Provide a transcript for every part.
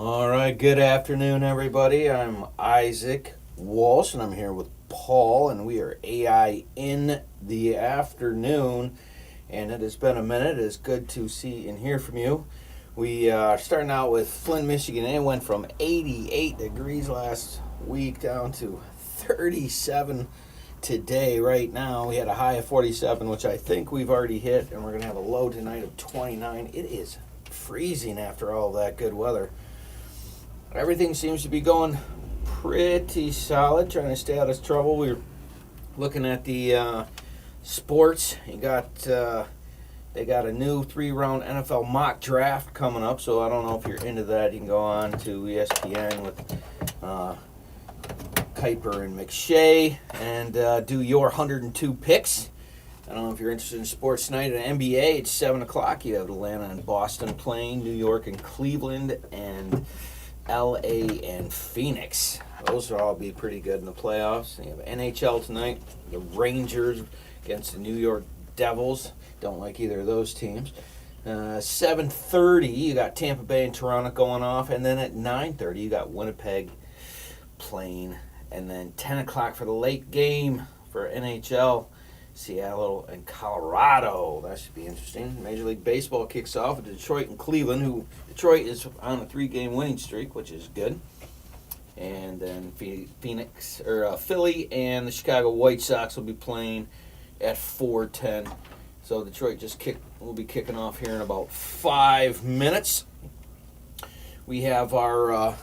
All right, good afternoon, everybody. I'm Isaac Walsh, and I'm here with Paul, and we are AI in the afternoon. And it has been a minute. It is good to see and hear from you. We are starting out with Flint, Michigan. It went from 88 degrees last week down to 37 today. Right now, we had a high of 47, which I think we've already hit, and we're going to have a low tonight of 29. It is freezing after all that good weather. Everything seems to be going pretty solid, trying to stay out of trouble. We're looking at the sports. They got a new 3-round NFL mock draft coming up, so I don't know if you're into that. You can go on to ESPN with Kuiper and McShay and do your 102 picks. I don't know if you're interested in sports tonight. At NBA, it's 7 o'clock. You have Atlanta and Boston playing, New York and Cleveland, and LA and Phoenix. Those will all be pretty good in the playoffs. You have NHL tonight, the Rangers against the New York Devils. Don't like either of those teams. 7:30, you got Tampa Bay and Toronto going off, and then at 9:30, you got Winnipeg playing, and then 10 o'clock for the late game for NHL. Seattle and Colorado. That should be interesting. Major League Baseball kicks off with Detroit and Cleveland, Detroit is on a 3-game winning streak, which is good. And then Philly and the Chicago White Sox will be playing at 4:10. So Detroit will be kicking off here in about 5 minutes. We have our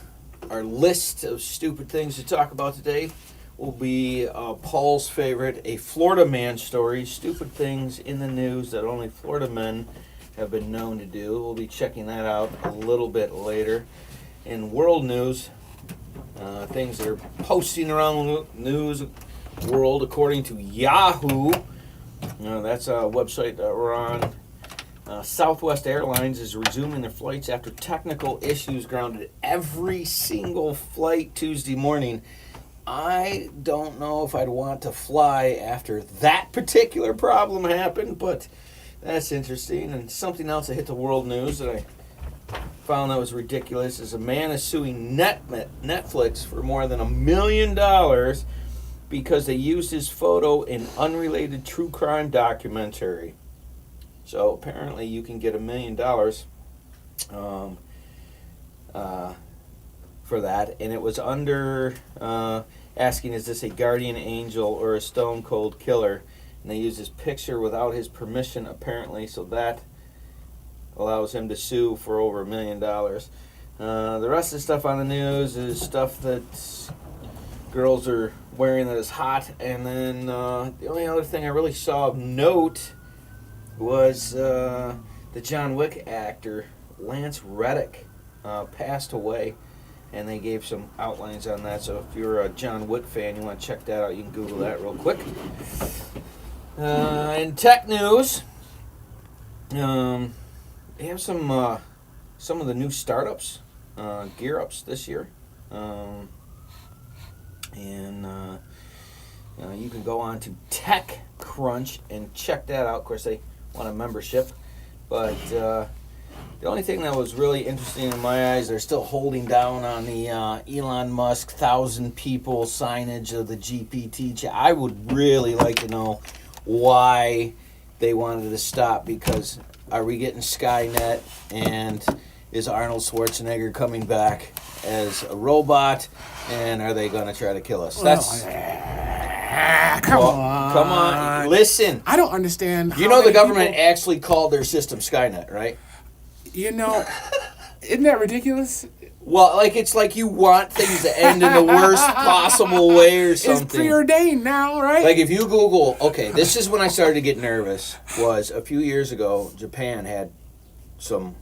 list of stupid things to talk about today. Will be Paul's favorite, a Florida man story, stupid things in the news that only Florida men have been known to do. We'll be checking that out a little bit later. In world news, things that are posting around the news world according to Yahoo. That's a website that we're on. Southwest Airlines is resuming their flights after technical issues grounded every single flight Tuesday morning. I don't know if I'd want to fly after that particular problem happened, but that's interesting. And something else that hit the world news that I found that was ridiculous is a man is suing Netflix for more than $1 million because they used his photo in unrelated true crime documentary. So apparently you can get $1 million for that, and it was under asking, is this a guardian angel or a stone cold killer? And they used his picture without his permission, apparently, so that allows him to sue for over $1 million. The rest of the stuff on the news is stuff that girls are wearing that is hot, and then the only other thing I really saw of note was the John Wick actor Lance Reddick passed away. And they gave some outlines on that. So if you're a John Wick fan, you want to check that out, you can Google that real quick. In tech news, they have some of the new startups, gear ups this year. You can go on to TechCrunch and check that out. Of course, they want a membership. But the only thing that was really interesting in my eyes, they're still holding down on the Elon Musk 1,000 people signage of the GPT. I would really like to know why they wanted to stop, because are we getting Skynet, and is Arnold Schwarzenegger coming back as a robot, and are they going to try to kill us? Come on. Listen. I don't understand. You know the government actually called their system Skynet, right? Isn't that ridiculous? Well, it's like you want things to end in the worst possible way or something. It's preordained now, right? Like if you Google, okay, this is when I started to get nervous, was a few years ago, Japan had some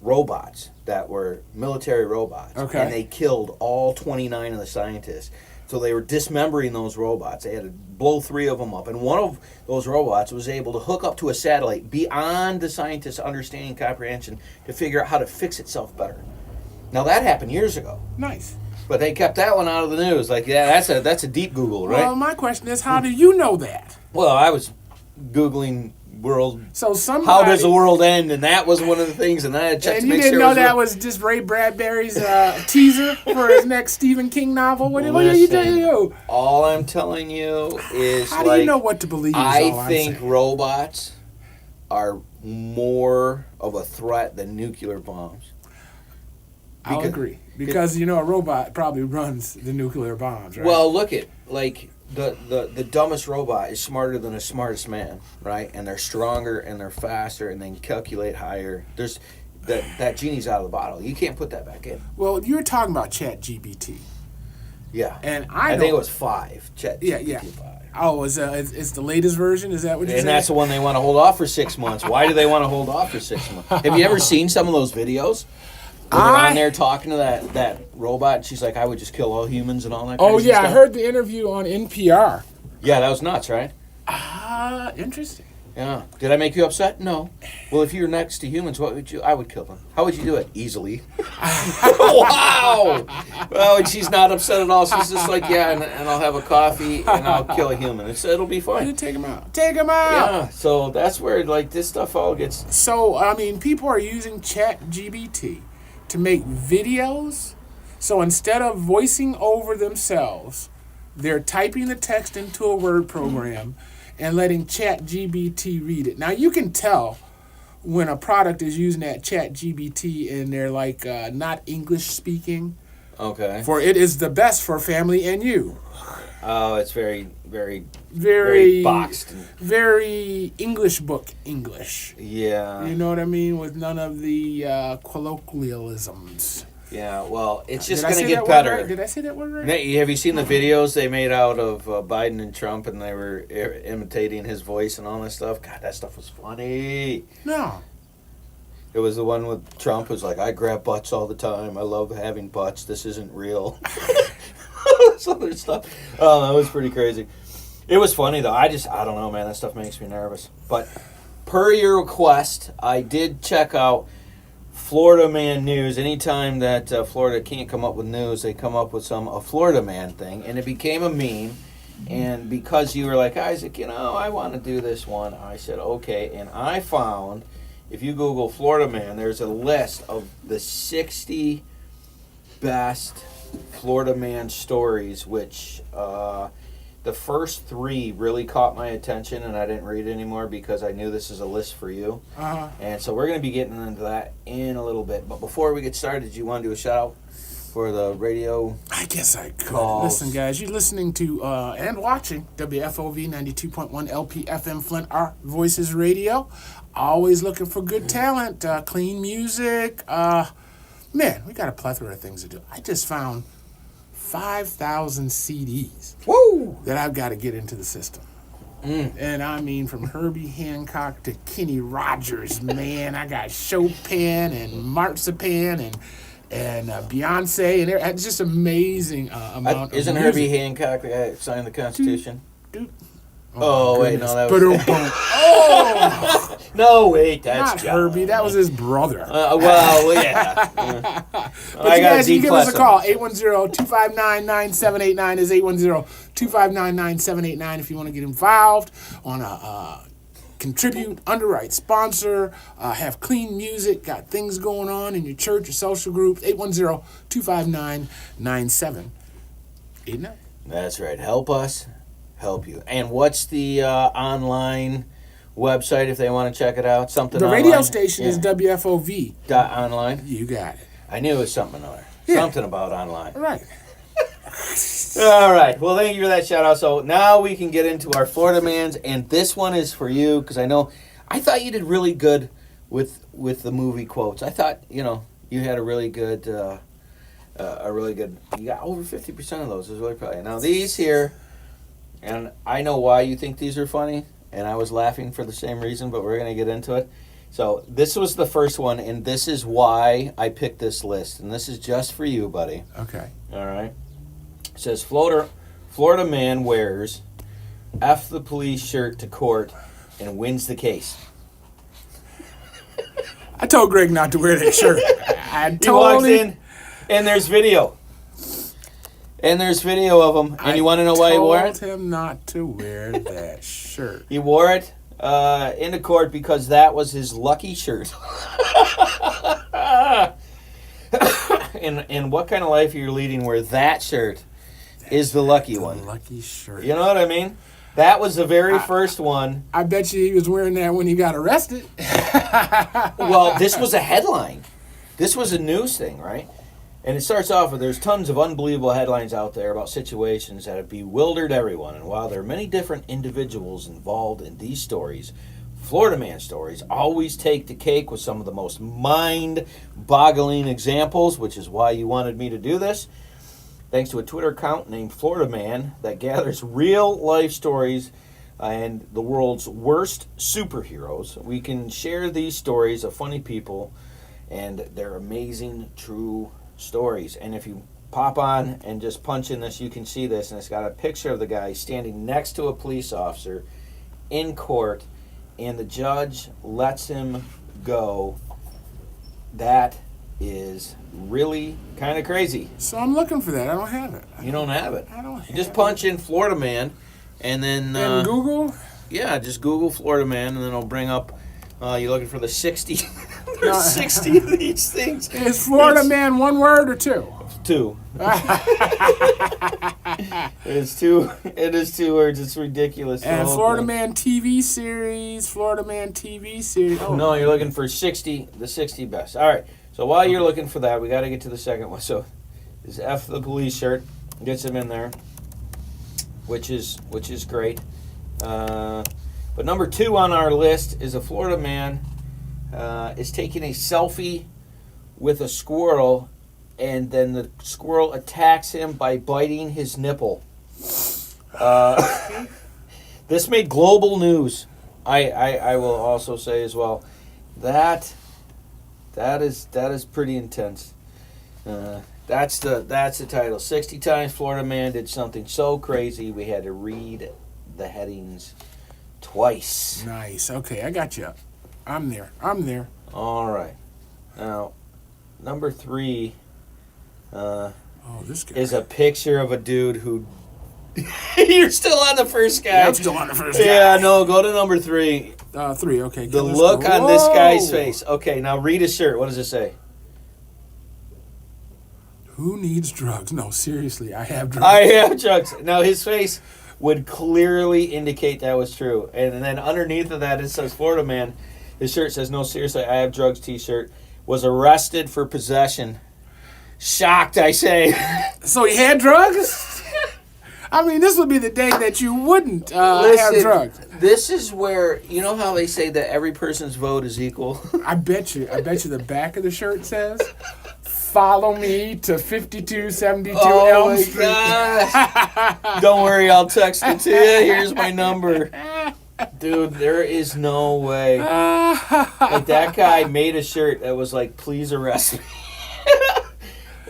robots that were military robots. Okay. And they killed all 29 of the scientists. So they were dismembering those robots. They had to blow 3 of them up. And one of those robots was able to hook up to a satellite beyond the scientists' understanding and comprehension to figure out how to fix itself better. Now, that happened years ago. Nice. But they kept that one out of the news. Like, yeah, that's a deep Google, right? Well, my question is, how do you know that? Well, I was Googling world. So somebody, how does the world end? And that was one of the things. And I had checked and to you make didn't sure. know it was that real. was just Ray Bradbury's teaser for his next Stephen King novel. What are you doing? All I'm telling you is, How do you know what to believe? I think robots are more of a threat than nuclear bombs. I'll agree. Because, a robot probably runs the nuclear bombs, right? Well, look at, the dumbest robot is smarter than the smartest man, right? And they're stronger and they're faster and they can calculate higher. There's that genie's out of the bottle. You can't put that back in. Well, you're talking about ChatGPT. Yeah. And I think it was 5. Yeah. 5. Oh, it's the latest version? Is that what you're saying? And that's the one they want to hold off for 6 months. Why do they want to hold off for 6 months? Have you ever seen some of those videos? When they're on there talking to that robot, and she's like, I would just kill all humans and all that kind of stuff. I heard the interview on NPR. Yeah, that was nuts, right? Interesting. Yeah. Did I make you upset? No. Well, if you were next to humans, I would kill them. How would you do it? Easily. Wow! Well, and she's not upset at all. She's just like, yeah, and I'll have a coffee, and I'll kill a human. It'll be fine. Take him out. Take him out! Yeah, so that's where, this stuff all gets... So, people are using ChatGPT to make videos. So instead of voicing over themselves, they're typing the text into a word program and letting ChatGPT read it. Now you can tell when a product is using that ChatGPT and they're not English speaking. Okay. For it is the best for family and you. Oh, it's very, very, very boxed. Very English book English. Yeah. You know what I mean? With none of the colloquialisms. Yeah, well, it's just going to get better. Right? Did I say that word right? Have you seen the videos they made out of Biden and Trump, and they were imitating his voice and all that stuff? God, that stuff was funny. No. It was the one with Trump who's like, I grab butts all the time. I love having butts. This isn't real. Some other stuff. Oh, that was pretty crazy. It was funny, though. I don't know, man. That stuff makes me nervous. But per your request, I did check out Florida Man News. Anytime that Florida can't come up with news, they come up with a Florida Man thing. And it became a meme. And because you were like, Isaac, I want to do this one, I said, okay. And I found, if you Google Florida Man, there's a list of the 60 best Florida Man stories, which the first 3 really caught my attention, and I didn't read anymore because I knew this is a list for you. And so we're going to be getting into that in a little bit. But before we get started, did you want to do a shout out for the radio? I guess I could. Calls? Listen, guys, you're listening to and watching WFOV 92.1 LPFM Flint, Our Voices Radio. Always looking for good talent, clean music. Man, we got a plethora of things to do. I just found 5,000 CDs. Woo! That I've got to get into the system. And I mean, from Herbie Hancock to Kenny Rogers, man. I got Chopin and Marzipan and Beyonce, and it's just amazing amount Isn't of Herbie music. Hancock the guy that signed the Constitution? Oh, wait, no, that was... Oh! No, wait, that's Not John. Herbie, that was his brother. Well, yeah. But you guys, you give us a call. 810-259-9789 is 810-259-9789 if you want to get involved, want to contribute, underwrite, sponsor, have clean music, got things going on in your church or social group. 810-259-9789. That's right. Help us help you. And what's the online website if they want to check it out? Something The online? radio station is WFOV. .online? You got it. I knew it was something or other. Yeah. Something about online. Right. All right. Well, thank you for that shout out. So now we can get into our Florida Mans, and this one is for you because I thought you did really good with the movie quotes. I thought you had a really good you got over 50% of those. Is really probably now these here, and I know why you think these are funny, and I was laughing for the same reason, but we're gonna get into it. So this was the first one, and this is why I picked this list, and this is just for you, buddy. Okay. All right. It says Florida man wears F the police shirt to court and wins the case. I told Greg not to wear that shirt. He walks in, and there's video. And there's video of him. And you want to know why he wore I it? told him not to wear that shirt. He wore it into court because that was his lucky shirt. And what kind of life are you leading where that shirt is the lucky one? Lucky shirt. You know what I mean? That was the very first one. I bet you he was wearing that when he got arrested. Well, this was a headline. This was a news thing, right? And it starts off with there's tons of unbelievable headlines out there about situations that have bewildered everyone. And while there are many different individuals involved in these stories, Florida Man stories always take the cake with some of the most mind-boggling examples, which is why you wanted me to do this. Thanks to a Twitter account named Florida Man that gathers real-life stories and the world's worst superheroes, we can share these stories of funny people and their amazing true stories. And if you pop on and just punch in this, you can see this, and it's got a picture of the guy standing next to a police officer in court, and the judge lets him go. That is really kind of crazy. So I'm looking for that. I don't have it. You don't have it. I don't have You just punch in Florida Man, and then... And Google? Yeah, just Google Florida Man, and then it'll bring up... you're looking for the 60... There's 60 of these things. Is Florida Man one word or two? Two. It's two. It is two words. It's ridiculous. And Florida Man TV series. Florida Man TV series. Oh. No, you're looking for 60. The 60 best. All right. So while you're looking for that, we got to get to the second one. So this F the police shirt gets him in there, which is great. But number 2 on our list is a Florida man is taking a selfie with a squirrel, and then the squirrel attacks him by biting his nipple. This made global news. I will also say as well that is pretty intense. That's the title. 60 times Florida man did something so crazy we had to read the headings twice. Nice. Okay, I got you. I'm there. All right. Now, number 3 this guy is a picture of a dude who... You're still on the first guy. Yeah, I'm still on the first guy. Yeah, no, go to number 3. 3, okay. The look on this guy's face. Okay, now read his shirt. What does it say? Who needs drugs? No, seriously, I have drugs. I have drugs. Now, his face would clearly indicate that was true. And then underneath of that, it says Florida Man. His shirt says, no, seriously, I have drugs t-shirt. Was arrested for possession. Shocked, I say. So he had drugs? I mean, this would be the day that you wouldn't have drugs. This is where, you know how they say that every person's vote is equal? I bet you the back of the shirt says, follow me to 5272 Elm Street. Gosh. Don't worry, I'll text it to you. Here's my number. Dude, there is no way. Like, that guy made a shirt that was like, please arrest me.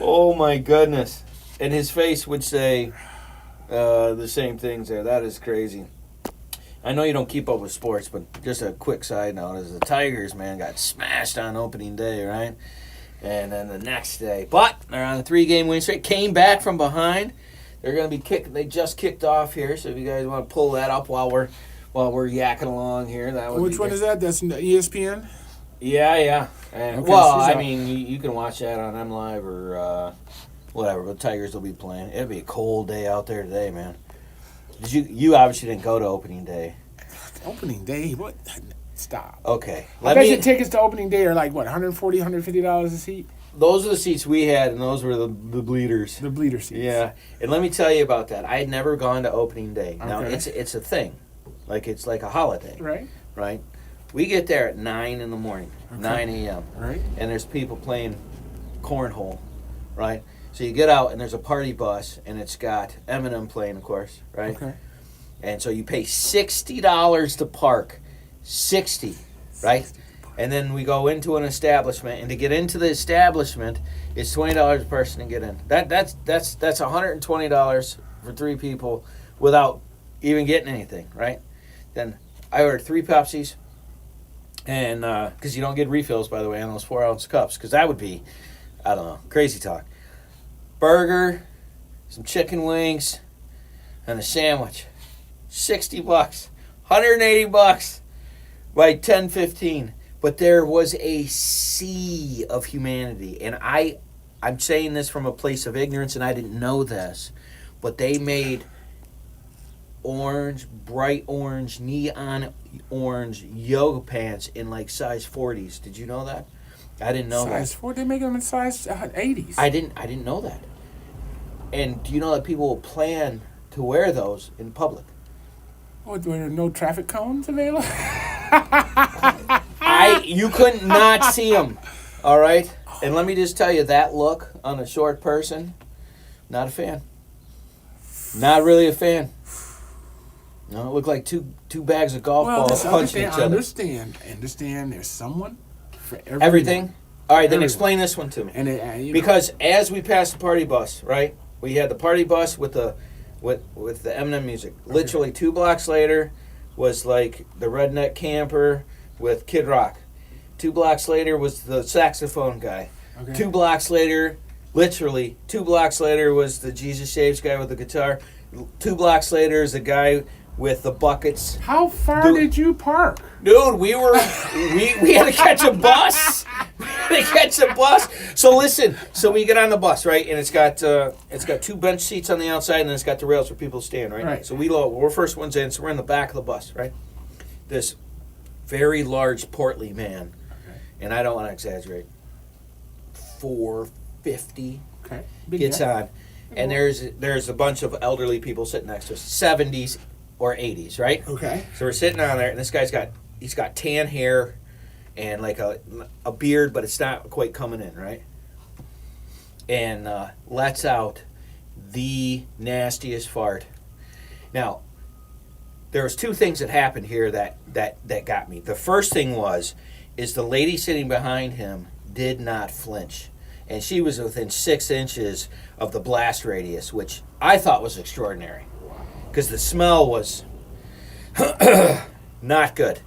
Oh, my goodness. And his face would say the same things there. That is crazy. I know you don't keep up with sports, but just a quick side note is the Tigers, man, got smashed on opening day, right? And then the next day, but they're on a 3-game win streak, came back from behind. They're going to be kicked. They just kicked off here, so if you guys want to pull that up while we're yakking along here, that would Which one is that? That's ESPN? Yeah. And, Okay, well, so I mean, you can watch that on MLive or whatever. But Tigers will be playing. It'll be a cold day out there today, man. You obviously didn't go to opening day. Opening day? What? Stop. Okay. I bet your tickets to opening day are like, what, $140, $150 a seat? Those are the seats we had, and those were the bleeders. The bleeder seats. Yeah. And let me tell you about that. I had never gone to opening day. Now, Okay. it's a thing. Like, it's like a holiday. Right? We get there at 9 in the morning, Okay. 9 a.m. Right. And there's people playing cornhole, right? So you get out, and there's a party bus, and it's got Eminem playing, of course, right? Okay. And so you pay $60 to park. 60, right? And then we go into an establishment, and to get into the establishment, it's $20 a person to get in. That's $120 for 3 people without even getting anything, right? Then I ordered 3 Pepsis, and because you don't get refills, by the way, on those 4-ounce cups, because that would be, I don't know, crazy talk. Burger, some chicken wings, and a sandwich. $60, $180. by 10:15. But there was a sea of humanity, and I'm saying this from a place of ignorance, and I didn't know this, but they made orange, bright orange, neon orange yoga pants in like size 40s. Did you know that? I didn't know size that. 40? They make them in size 80s. I didn't know that. And do you know that people will plan to wear those in public? What, were there no traffic cones available? You couldn't not see them. All right? And let me just tell you, that look on a short person, not a fan. Not really a fan. No, it looked like two bags of golf balls punching each other. Understand. There's someone for everyone. Everything? All right, then explain this one to me. And because as we passed the party bus, right? We had the party bus with the Eminem music. Okay. Literally 2 blocks later was like the Redneck Camper with Kid Rock. 2 blocks later was the saxophone guy. Okay. 2 blocks later, literally 2 blocks later was the Jesus Saves guy with the guitar. 2 blocks later is the guy with the buckets. How far did you park? Dude, we had to catch a bus. So listen, so we get on the bus, right? And it's got 2 bench seats on the outside, and then it's got the rails for people to stand, right? Right. So we're first ones in, so we're in the back of the bus, right? This very large, portly man, and I don't want to exaggerate, 450 gets on, and there's a bunch of elderly people sitting next to us, 70s or 80s, right? Okay. So we're sitting on there, and this guy's got tan hair and like a beard, but it's not quite coming in, right? And lets out the nastiest fart. Now, there was 2 things that happened here that got me. The first thing is the lady sitting behind him did not flinch. And she was within 6 inches of the blast radius, which I thought was extraordinary. Because the smell was not good.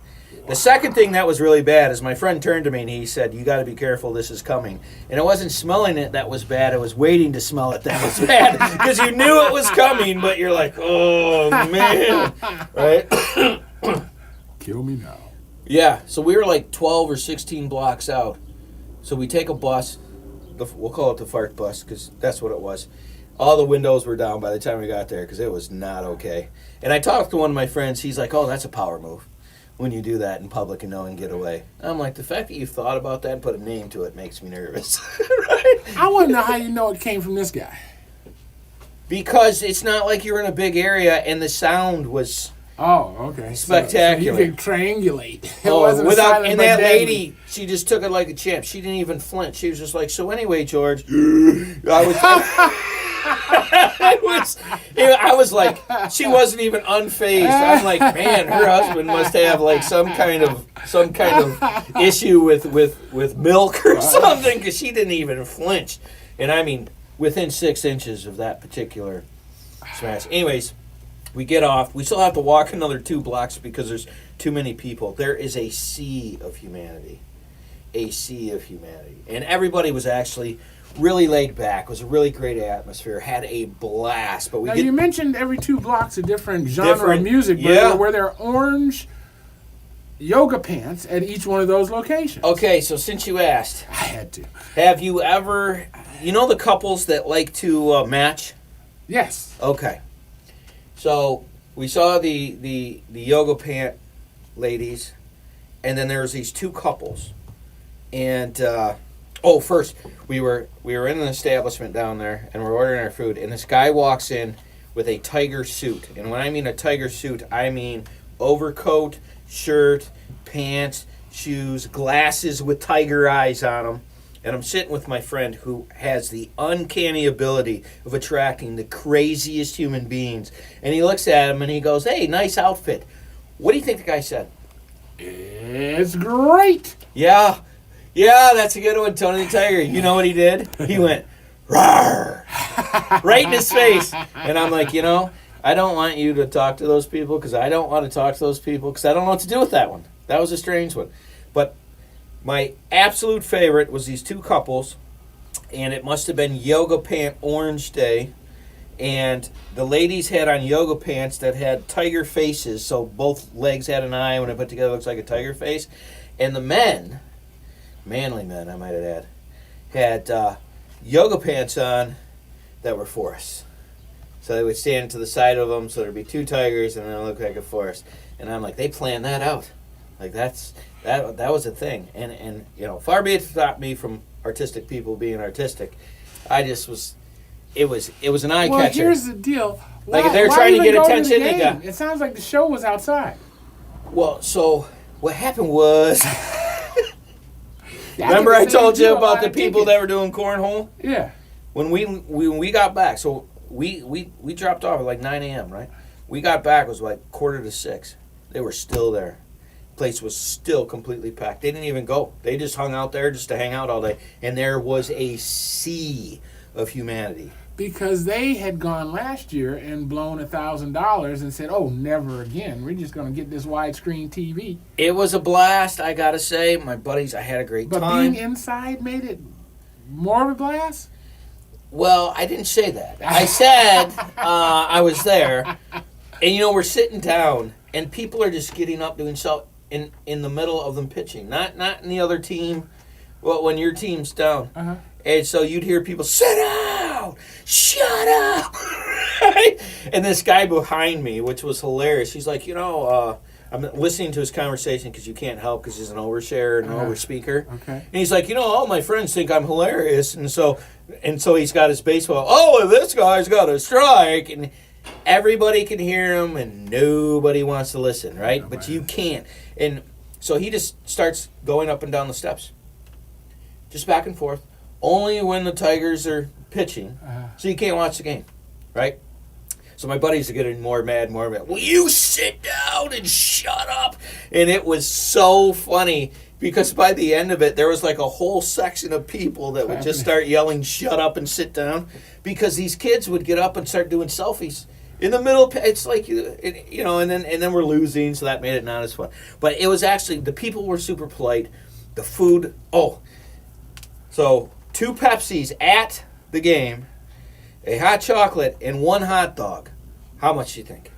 The second thing that was really bad is my friend turned to me and he said, "You got to be careful, this is coming." And it wasn't smelling it that was bad, it was waiting to smell it that was bad. Because you knew it was coming, but you're like, oh man. Right? Kill me now. Yeah, so we were like 12 or 16 blocks out. So we take a bus, we'll call it the fart bus because that's what it was. All the windows were down by the time we got there because it was not okay. And I talked to one of my friends. He's like, "Oh, that's a power move when you do that in public and no one get away." I'm like, the fact that you thought about that and put a name to it makes me nervous. Right? I want to know how you know it came from this guy. Because it's not like you're in a big area and the sound was spectacular. So you could triangulate. And that lady, she just took it like a champ. She didn't even flinch. She was just like, "So anyway, George," I was like, she wasn't even unfazed. I'm like, man, her husband must have like some kind of issue with milk or something, because she didn't even flinch. And I mean, within 6 inches of that particular smash. Anyways, we get off. We still have to walk another 2 blocks because there's too many people. There is a sea of humanity. A sea of humanity. And everybody was actually really laid back. It was a really great atmosphere. Had a blast. But you mentioned every 2 blocks a different genre of music. But were there orange yoga pants at each one of those locations? Okay, so since you asked, I had to. Have you ever, the couples that like to match? Yes. Okay. So we saw the yoga pant ladies, and then there was these 2 couples, and first we were in an establishment down there, and we're ordering our food, and this guy walks in with a tiger suit, and when I mean a tiger suit, I mean overcoat, shirt, pants, shoes, glasses with tiger eyes on them. And I'm sitting with my friend who has the uncanny ability of attracting the craziest human beings. And he looks at him and he goes, "Hey, nice outfit." What do you think the guy said? "It's great." Yeah, that's a good one, Tony the Tiger. You know what he did? He went, "Rawr," right in his face. And I'm like, I don't want you to talk to those people because I don't want to talk to those people because I don't know what to do with that one. That was a strange one. But my absolute favorite was these 2 couples, and it must have been Yoga Pant Orange Day, and the ladies had on yoga pants that had tiger faces, so both legs had an eye. When I put together, it looks like a tiger face. And the men, manly men, I might add, had yoga pants on that were forests. So they would stand to the side of them, so there'd be two tigers, and then it looked like a forest. And I'm like, they planned that out. Like that was a thing. And you know, far be it to stop me from artistic people being artistic. I just was. It was an eye catcher. Well, here's the deal. Like if they're trying to get attention, they got. It sounds like the show was outside. Well, so what happened was. Yeah, Remember I told you about the people that were doing cornhole? Yeah. When we got back, so we dropped off at like 9 a.m., right? We got back, it was like 5:45. They were still there. Place was still completely packed. They didn't even go. They just hung out there just to hang out all day. And there was a sea of humanity. Because they had gone last year and blown $1,000 and said, "Oh, never again. We're just going to get this widescreen TV." It was a blast, I gotta say. My buddies, I had a great But time. being inside made it more of a blast? Well, I didn't say that. I said I was there, and you know we're sitting down, and people are just getting up doing so in the middle of them pitching, not in the other team. Well, when your team's down, and so you'd hear people sit down, shut up, right? And this guy behind me, which was hilarious. He's like, I'm listening to his conversation because you can't help because he's an overshare and an overspeaker. Okay. And he's like, all my friends think I'm hilarious, and so he's got his baseball. Oh, this guy's got a strike, and everybody can hear him, and nobody wants to listen, right? But you can't. And so he just starts going up and down the steps, just back and forth, only when the Tigers are pitching, so you can't watch the game, right? So my buddies are getting more mad. Will you sit down and shut up? And it was so funny because by the end of it, there was like a whole section of people that would just start yelling, shut up and sit down, because these kids would get up and start doing selfies. In the middle, it's like, and then we're losing, so that made it not as fun. But it was actually, the people were super polite. The food, so 2 Pepsis at the game, a hot chocolate, and 1 hot dog. How much do you think?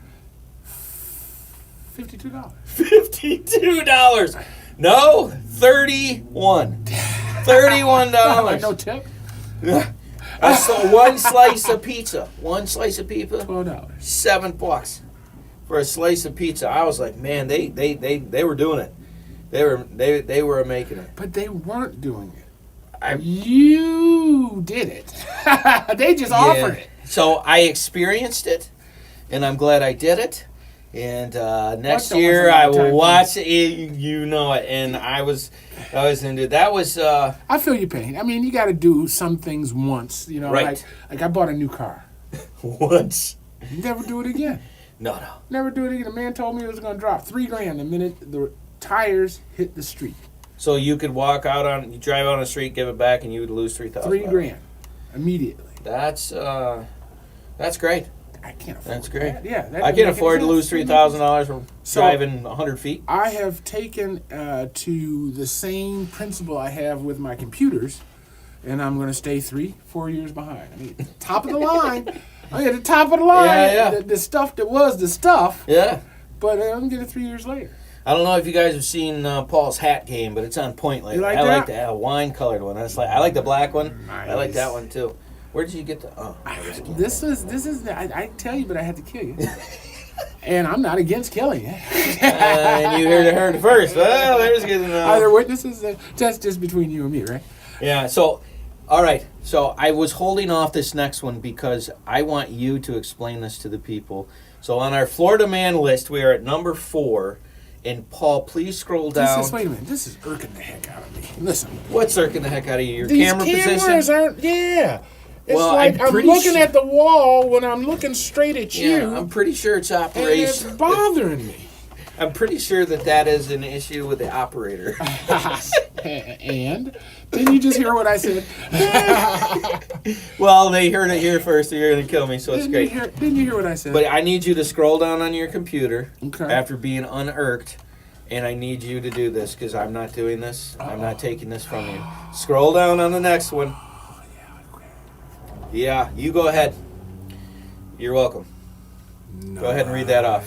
$52. $52. No, 31. $31. No tip? That's one slice of pizza. $12. $7 for a slice of pizza. I was like, man, they were doing it. They were making it. But they weren't doing it. You did it. They just offered it. So I experienced it, and I'm glad I did it. And next year I will watch it. You know it. And I was into that. Was I feel your pain. I mean, you got to do some things once. Right. Like I bought a new car. Once. Never do it again. No. Never do it again. The man told me it was going to drop $3,000 the minute the tires hit the street. So you could you drive out on the street, give it back, and you would lose $3,000. $3,000 immediately. That's great. I can't afford That's great. that. Yeah, I can't afford to lose $3,000 for driving 100 feet. I have taken to the same principle I have with my computers, and I'm going to stay 3-4 years behind. I mean, top of the line. I'm at the top of the line. Yeah. The stuff that was the stuff. Yeah. But I'm going to get it 3 years later. I don't know if you guys have seen Paul's hat game, but it's on point lately. You like I that? like the wine-colored one. I like the black one. Nice. I like that one too. Where did you get the? This is. I tell you, but I had to kill you. And I'm not against killing you. And you heard it first. Well, there's good enough. Other witnesses. That's just between you and me, right? Yeah. So, all right. So I was holding off this next one because I want you to explain this to the people. So on our Florida Man list, we are at number 4. And Paul, please scroll down. Wait a minute. This is irking the heck out of me. Listen. What's irking the heck out of you? Your These camera cameras position? aren't. Yeah. It's Well, like I'm pretty looking at the wall when I'm looking straight at you. Yeah, I'm pretty sure it's and it's operation. bothering me. I'm pretty sure that is an issue with the operator. And didn't you just hear what I said? Well, they heard it here first. So you're going to kill me, so it's great. Didn't you hear what I said? But I need you to scroll down on your computer after being unearked, and I need you to do this because I'm not doing this. I'm not taking this from you. Scroll down on the next one. Yeah, you go ahead. You're welcome. Go ahead and read that off.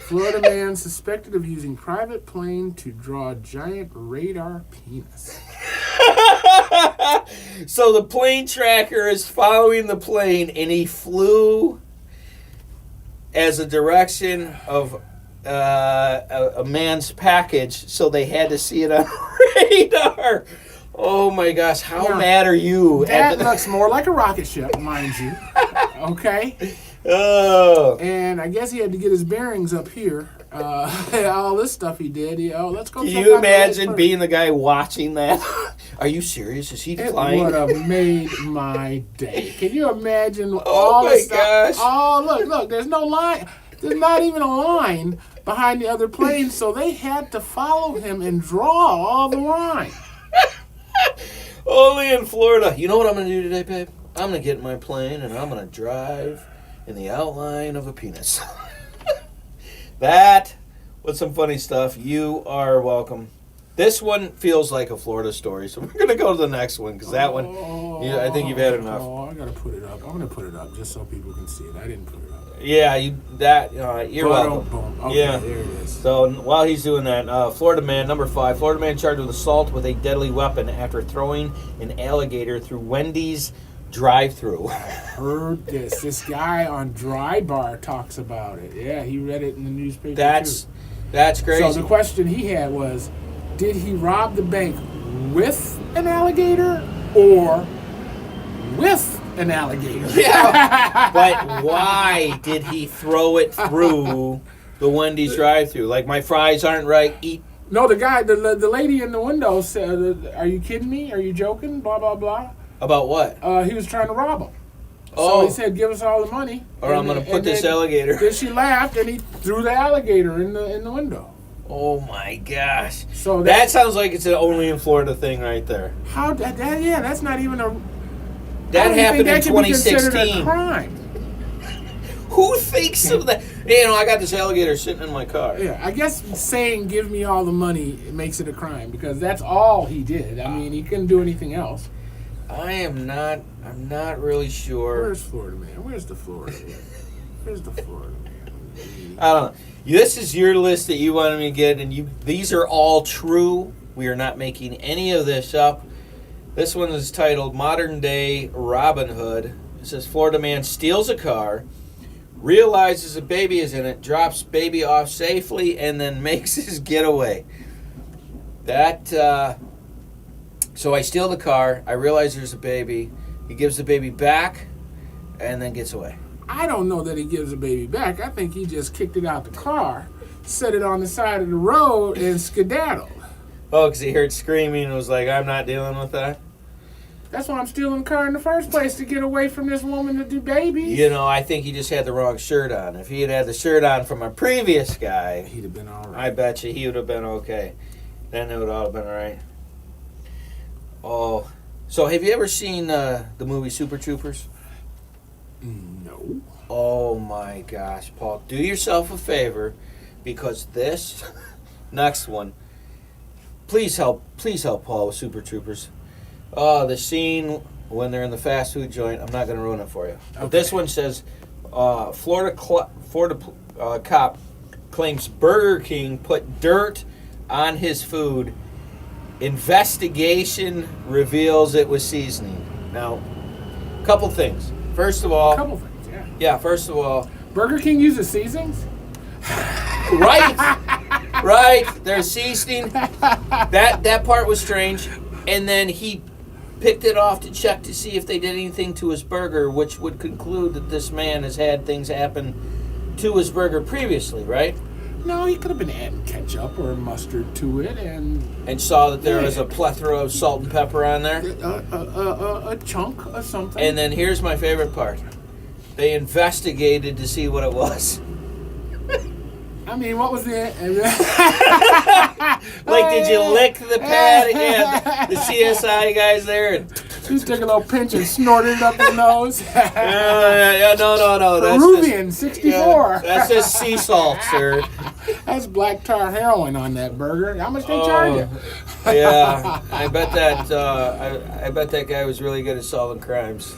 Florida man suspected of using private plane to draw giant radar penis. So the plane tracker is following the plane, and he flew as a direction of a man's package, so they had to see it on radar. Oh my gosh, how mad are you? That looks more like a rocket ship, mind you. Okay? Oh. And I guess he had to get his bearings up here. All this stuff he did. Let's go. Can you imagine being the guy watching that? Are you serious? Is he flying? It would have made my day. Can you imagine Oh all my this stuff? gosh. Oh, look, there's no line. There's not even a line behind the other plane, so they had to follow him and draw all the line. Only in Florida. You know what I'm going to do today, babe? I'm going to get in my plane and I'm going to drive in the outline of a penis. That was some funny stuff. You are welcome. This one feels like a Florida story, so we're going to go to the next one because that one, I think you've had enough. Oh, I got to put it up. I'm going to put it up just so people can see it. I didn't put it up. Yeah, you're welcome. Boom. Okay, yeah. There it is. So while he's doing that, Florida man, number 5, Florida man charged with assault with a deadly weapon after throwing an alligator through Wendy's drive-thru. Heard this. This guy on Dry Bar talks about it. Yeah, he read it in the newspaper. That's crazy. So the question he had was, did he rob the bank with an alligator or with an alligator? Yeah, but why did he throw it through the Wendy's drive-thru? Like, my fries aren't right. Eat. No, the guy, the lady in the window said, "Are you kidding me? Are you joking?" Blah blah blah. About what? He was trying to rob him. Oh. So he said, "Give us all the money, or I'm going to put this alligator." Then she laughed, and he threw the alligator in the window. Oh my gosh! So that sounds like it's an only in Florida thing right there. How that? Yeah, that's not even a. That happened in 2016. A crime. Who thinks of that? I got this alligator sitting in my car. Yeah, I guess saying "give me all the money" makes it a crime because that's all he did. I mean, he couldn't do anything else. I'm not really sure. Where's Florida man? Where's the Florida man? Where's the Florida man? I don't know. This is your list that you wanted me to get, and these are all true. We are not making any of this up. This one is titled Modern Day Robin Hood. It says Florida man steals a car, realizes a baby is in it, drops baby off safely, and then makes his getaway. So I steal the car, I realize there's a baby, he gives the baby back, and then gets away. I don't know that he gives the baby back. I think he just kicked it out the car, set it on the side of the road, and skedaddled. Oh, because he heard screaming and was like, I'm not dealing with that? That's why I'm stealing the car in the first place, to get away from this woman to do babies. I think he just had the wrong shirt on. If he had the shirt on from a previous guy, he'd have been all right. I bet you he would have been okay. Then it would all have been all right. Oh, so have you ever seen the movie Super Troopers? No. Oh my gosh, Paul, do yourself a favor, because this next one, please help Paul with Super Troopers. Oh, the scene when they're in the fast food joint, I'm not going to ruin it for you. Okay. But this one says, Florida cop claims Burger King put dirt on his food. Investigation reveals it was seasoning. Now, a couple things. First of all... Yeah, first of all... Burger King uses seasonings? Right. There's seasoning. That part was strange. And then he picked it off to check to see if they did anything to his burger, which would conclude that this man has had things happen to his burger previously, right? No, he could have been adding ketchup or mustard to it and saw that there was a plethora of salt and pepper on there. A chunk or something. And then here's my favorite part. They investigated to see what it was. I mean, what was the... Like, did you lick the pad and the CSI guys there? And just took a little pinch and snorted it up his nose. No. That's Peruvian, 64. That's just sea salt, sir. That's black tar heroin on that burger. How much they charge you? Yeah, I bet that I bet that guy was really good at solving crimes.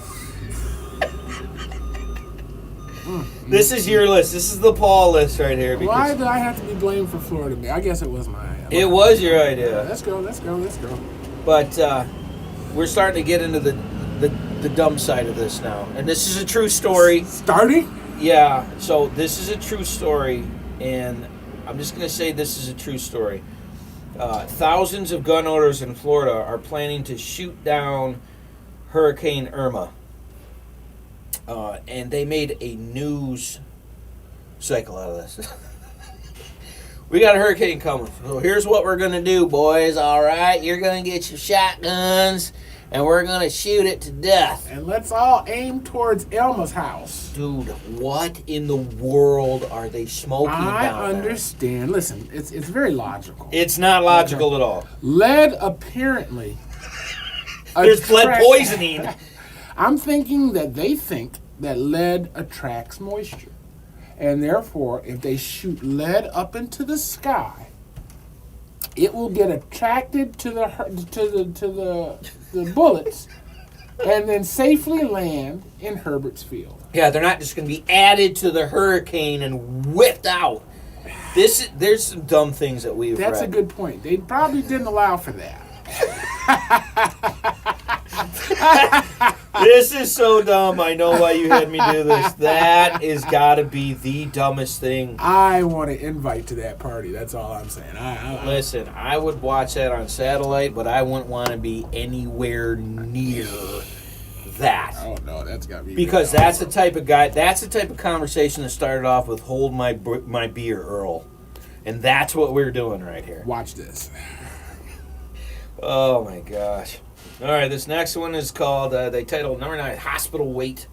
This is your list. This is the Paul list right here. Why do I have to be blamed for Florida Man? I guess it was mine. It was your idea. Let's go. But we're starting to get into the dumb side of this now. And this is a true story. Starting? Yeah, so this is a true story, and I'm just going to say this is a true story. Thousands of gun owners in Florida are planning to shoot down Hurricane Irma. And they made a news cycle out of this. We got a hurricane coming. So here's what we're going to do, boys. All right, you're going to get your shotguns, and we're going to shoot it to death. And let's all aim towards Elma's house. Dude, what in the world are they smoking down there? I understand. Listen, it's very logical. It's not logical at all. Lead apparently. There's lead poisoning. I'm thinking that they think that lead attracts moisture. And therefore, if they shoot lead up into the sky, it will get attracted to the bullets and then safely land in Herbert's field. Yeah, they're not just going to be added to the hurricane and whipped out. There's some dumb things that we've read. That's a good point. They probably didn't allow for that. This is so dumb. I know why you had me do this. That is got to be the dumbest thing. I want to invite to that party. That's all I'm saying. Listen, I would watch that on satellite, but I wouldn't want to be anywhere near that. Oh no, that's got to be because that's the type of guy. That's the type of conversation that started off with "Hold my beer, Earl," and that's what we're doing right here. Watch this. Oh my gosh. All right, this next one is called, they titled number 9, Hospital Wait.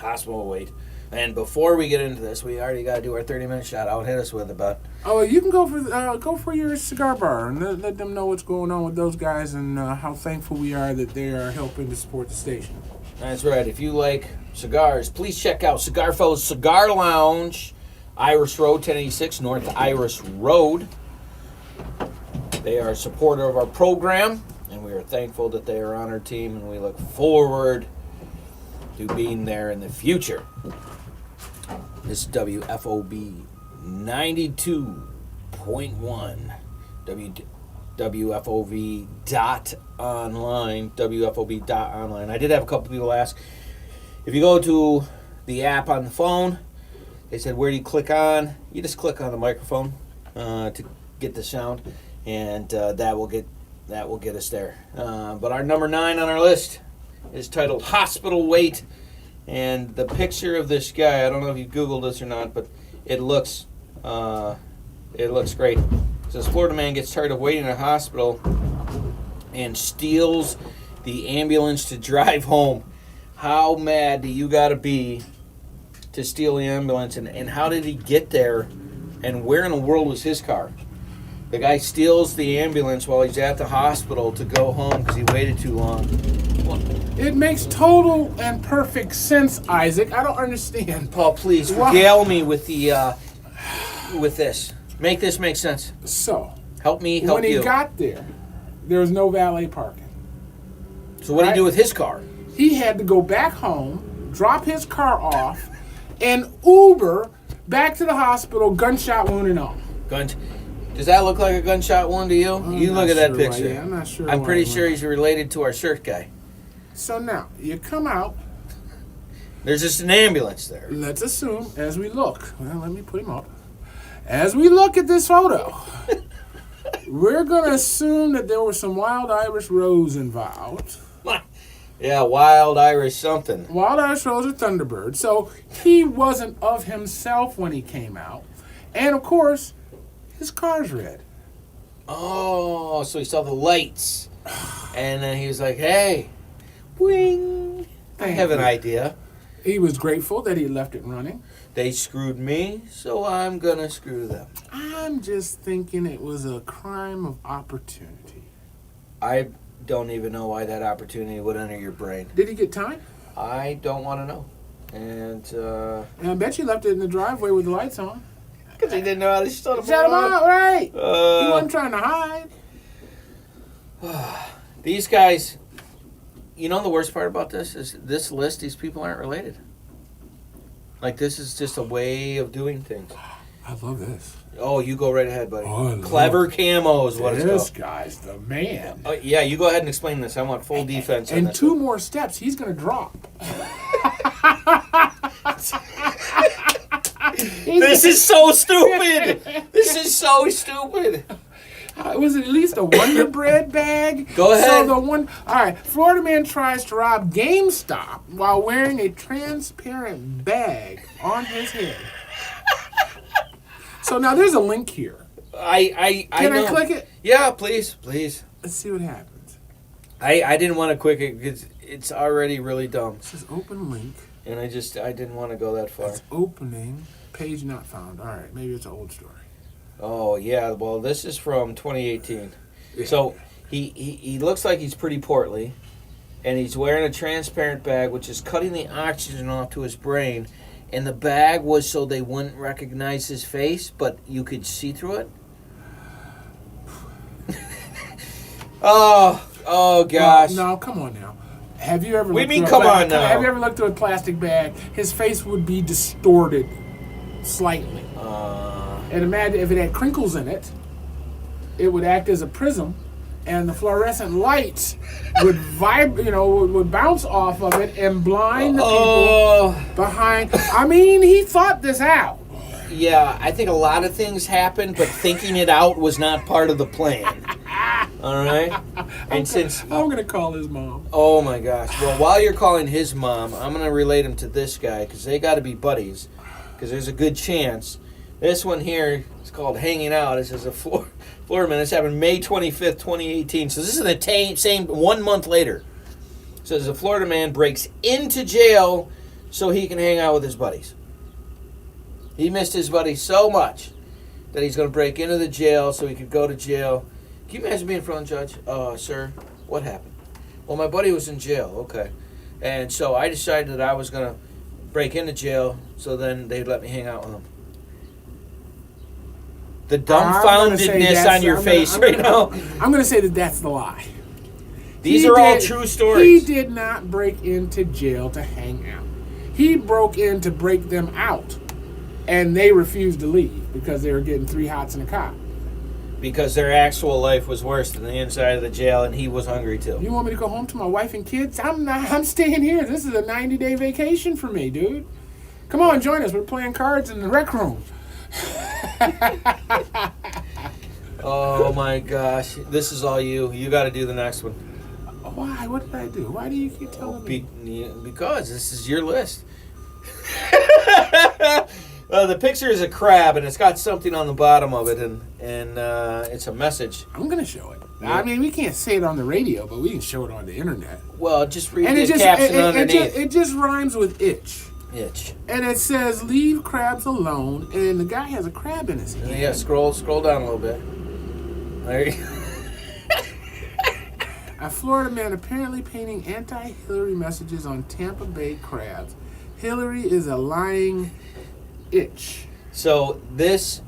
Hospital Wait. And before we get into this, we already got to do our 30-minute shout out. Hit us with it, bud. Oh, you can go for your cigar bar and let them know what's going on with those guys and how thankful we are that they are helping to support the station. That's right. If you like cigars, please check out Cigar Fellas Cigar Lounge, Iris Road, 1086 North Iris Road. They are a supporter of our program, and we are thankful that they are on our team, and we look forward to being there in the future. This is WFOB 92.1, WFOV.online, WFOB.online. I did have a couple people ask, if you go to the app on the phone, they said, where do you click on? You just click on the microphone to get the sound. And that will get us there. But our number 9 on our list is titled Hospital Wait. And the picture of this guy, I don't know if you Googled this or not, but it looks great. It says Florida man gets tired of waiting in a hospital and steals the ambulance to drive home. How mad do you got to be to steal the ambulance? And how did he get there? And where in the world was his car? The guy steals the ambulance while he's at the hospital to go home because he waited too long. It makes total and perfect sense, Isaac. I don't understand. Paul, please regale me with with this. Make this make sense. So, help me help when you. When he got there was no valet parking. So what did he do with his car? He had to go back home, drop his car off, and Uber back to the hospital, gunshot wound and all. Does that look like a gunshot wound to you? You look at that picture. I'm not sure. I'm pretty sure he's related to our shirt guy. So now, you come out. There's just an ambulance there. Let's assume, as we look. Well, let me put him up. As we look at this photo, we're going to assume that there was some wild Irish rose involved. Yeah, wild Irish something. Wild Irish rose or Thunderbird. So he wasn't of himself when he came out. And, of course, his car's red. Oh, so he saw the lights. And then he was like, hey, wing. I have an idea. He was grateful that he left it running. They screwed me, so I'm going to screw them. I'm just thinking it was a crime of opportunity. I don't even know why that opportunity would enter your brain. Did he get time? I don't want to know. And I bet you left it in the driveway with the lights on. Because he didn't know how to shut them Shut him out, right? He Uh, wasn't trying to hide. These guys, you know the worst part about this is this list, these people aren't related. Like, this is just a way of doing things. I love this. Oh, you go right ahead, buddy. Oh, Clever camo is what it's This called. guy's the man. Yeah, you go ahead and explain this. I want full defense on And this 2 one. more steps, he's going to drop. This is so stupid. This is so stupid. Was it at least a Wonder Bread bag? Go ahead. So the one, all right. Florida man tries to rob GameStop while wearing a transparent bag on his head. So now there's a link here. I Can I know. click it? Yeah, please. Let's see what happens. I didn't want to click it because it's already really dumb, It says open link. and I didn't want to go that far. It's opening. Page not found. All right, maybe it's an old story. Oh yeah, well this is from 2018. Yeah. So he looks like he's pretty portly, and he's wearing a transparent bag, which is cutting the oxygen off to his brain. And the bag was so they wouldn't recognize his face, but you could see through it. Oh gosh. Well, no, come on now. Have you ever? We looked mean, through a come on now. Have you ever looked through a plastic bag? His face would be distorted slightly. And imagine if it had crinkles in it, it would act as a prism, and the fluorescent lights would would bounce off of it and blind the people behind. I mean, he thought this out. Yeah, I think a lot of things happened, but thinking it out was not part of the plan. All right? And since... I'm going to call his mom. Oh, my gosh. Well, while you're calling his mom, I'm going to relate him to this guy, because they got to be buddies, because there's a good chance. This one here is called Hanging Out. It says a Florida man. This happened May 25th, 2018. So this is the same 1 month later. It says a Florida man breaks into jail so he can hang out with his buddies. He missed his buddy so much that he's going to break into the jail so he could go to jail. Can you imagine being in front of the judge? Sir, what happened? Well, my buddy was in jail. Okay. And so I decided that I was going to break into jail so then they'd let me hang out with him. The dumbfoundedness on your face right now. I'm going to say that that's the lie. These are all true stories. He did not break into jail to hang out. He broke in to break them out. And they refused to leave because they were getting 3 hots and a cop. Because their actual life was worse than the inside of the jail, and he was hungry too. You want me to go home to my wife and kids? I'm staying here. This is a 90-day vacation for me, dude. Come on, join us. We're playing cards in the rec room. Oh my gosh. This is all you. You got to do the next one. Why? What did I do? Why do you keep telling me? Because this is your list. The picture is a crab, and it's got something on the bottom of it, and it's a message. I'm going to show it. Yeah. I mean, we can't say it on the radio, but we can show it on the internet. Well, just read And the caption underneath. it just rhymes with itch. Itch. And it says, leave crabs alone, and the guy has a crab in his hand. Yeah, scroll down a little bit. There you go. A Florida man apparently painting anti-Hillary messages on Tampa Bay crabs. Hillary is a lying itch. So this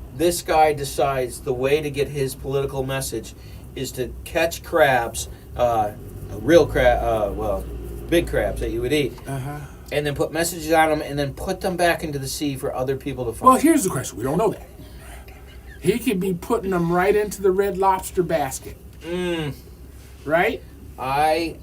guy decides the way to get his political message is to catch crabs, real crab, big crabs that you would eat, and then put messages on them, and then put them back into the sea for other people to find. Well, here's the question. We don't know that. He could be putting them right into the Red Lobster basket. Right? I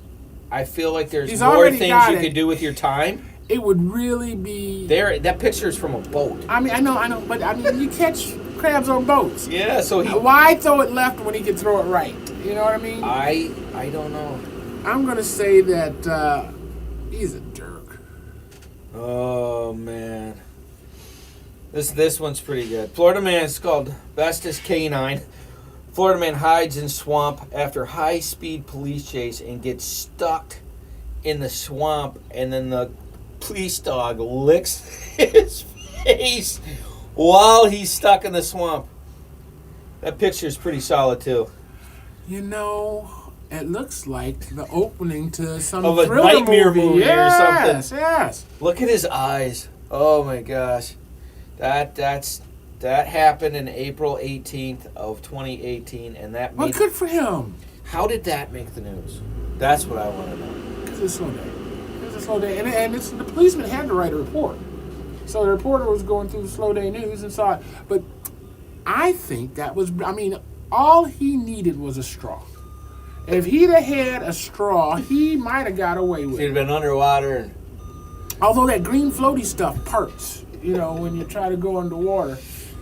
feel like there's He's more already things got you it. could do with your time. It would really be... That picture is from a boat. I mean, I know, but I mean, you catch crabs on boats. Yeah, so he... Why throw it left when he can throw it right? You know what I mean? I don't know. I'm going to say that he's a jerk. Oh, man. This one's pretty good. Florida man is called Bestus Canine. Florida man hides in swamp after high-speed police chase and gets stuck in the swamp, and then the police dog licks his face while he's stuck in the swamp. That picture is pretty solid, too. You know, it looks like the opening to some Of a thriller nightmare movie or something. Yes. Look at his eyes. Oh, my gosh. That happened in April 18th of 2018, and that Well, made... good for him. How did that make the news? That's what I want to know. Because it's a slow day. And the policeman had to write a report. So the reporter was going through the slow day news and saw it. But I think that was, all he needed was a straw. If he'd have had a straw, he might have got away with He'd it. have been underwater. And Although that green floaty stuff parts, when you try to go underwater.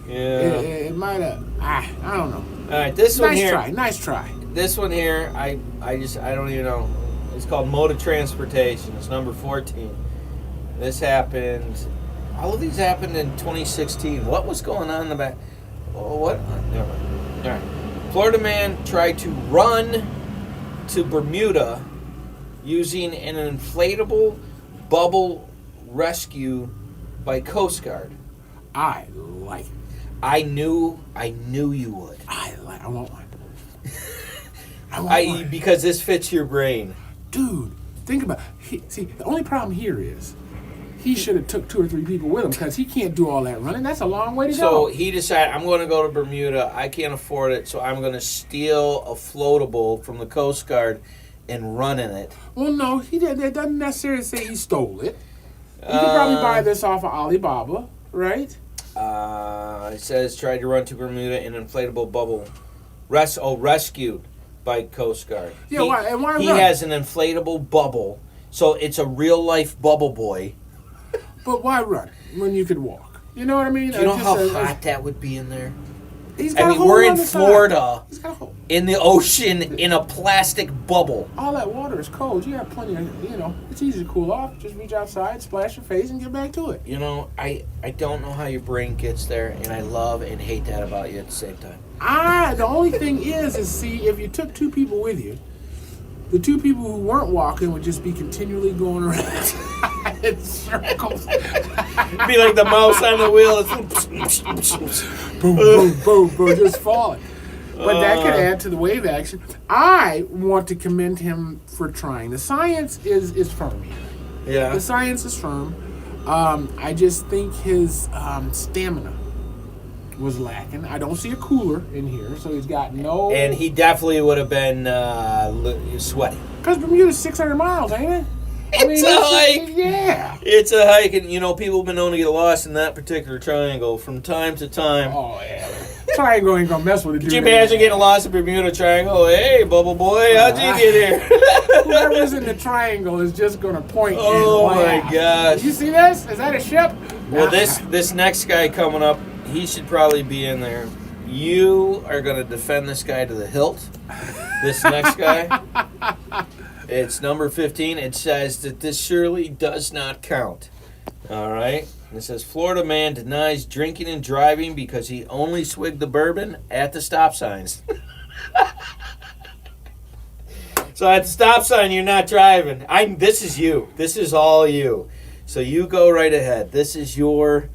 yeah. It might have, I don't know. All right, this one here. Nice try. This one here, I don't even know. It's called mode of transportation. It's number 14. This happened. All of these happened in 2016. What was going on in the back? Oh, what? Never mind. All right. Florida man tried to run to Bermuda using an inflatable bubble rescue by Coast Guard. I like it. I knew you would. I want one. I want one. Because this fits your brain. Dude, think about it. See, the only problem here is he should have took 2 or 3 people with him because he can't do all that running. That's a long way to So go. he decided, I'm going to go to Bermuda. I can't afford it, so I'm going to steal a floatable from the Coast Guard and run in it. Well, no, he did. That doesn't necessarily say he stole it. You could probably buy this off of Alibaba, right? It says tried to run to Bermuda in inflatable bubble. Rescued by Coast Guard. Yeah, why He run? has an inflatable bubble, so it's a real life bubble boy. But why run when you could walk? You know what I mean? Do you know how hot that would be in there? He's got a hole we're on in the side. Florida, He's got a hole. in the ocean, in a plastic bubble. All that water is cold. You have plenty of, it's easy to cool off. Just reach outside, splash your face, and get back to it. I don't know how your brain gets there, and I love and hate that about you at the same time. The only thing is see, if you took 2 people with you, the 2 people who weren't walking would just be continually going around in circles. It'd be like the mouse on the wheel. It's Boom, boom, boom, boom, just falling. But that could add to the wave action. I want to commend him for trying. The science is firm here. Yeah. The science is firm. I just think his stamina was lacking. I don't see a cooler in here, so he's got no... And he definitely would have been sweaty. Because Bermuda's 600 miles, ain't it? It's a hike. Yeah. It's a hike, and people have been known to get lost in that particular triangle from time to time. Oh, yeah. Triangle ain't gonna mess with it. Could you imagine getting lost in Bermuda Triangle? Hey, Bubble Boy, how'd you get here? Whoever's in the triangle is just gonna point. Oh and laugh. my gosh! Did you see this? Is that a ship? Well, this next guy coming up, he should probably be in there. You are gonna defend this guy to the hilt. This next guy. It's number 15. It says that this surely does not count. All right. And it says Florida man denies drinking and driving because he only swigged the bourbon at the stop signs. So at the stop sign, you're not driving. This is you. This is all you. So you go right ahead. This is your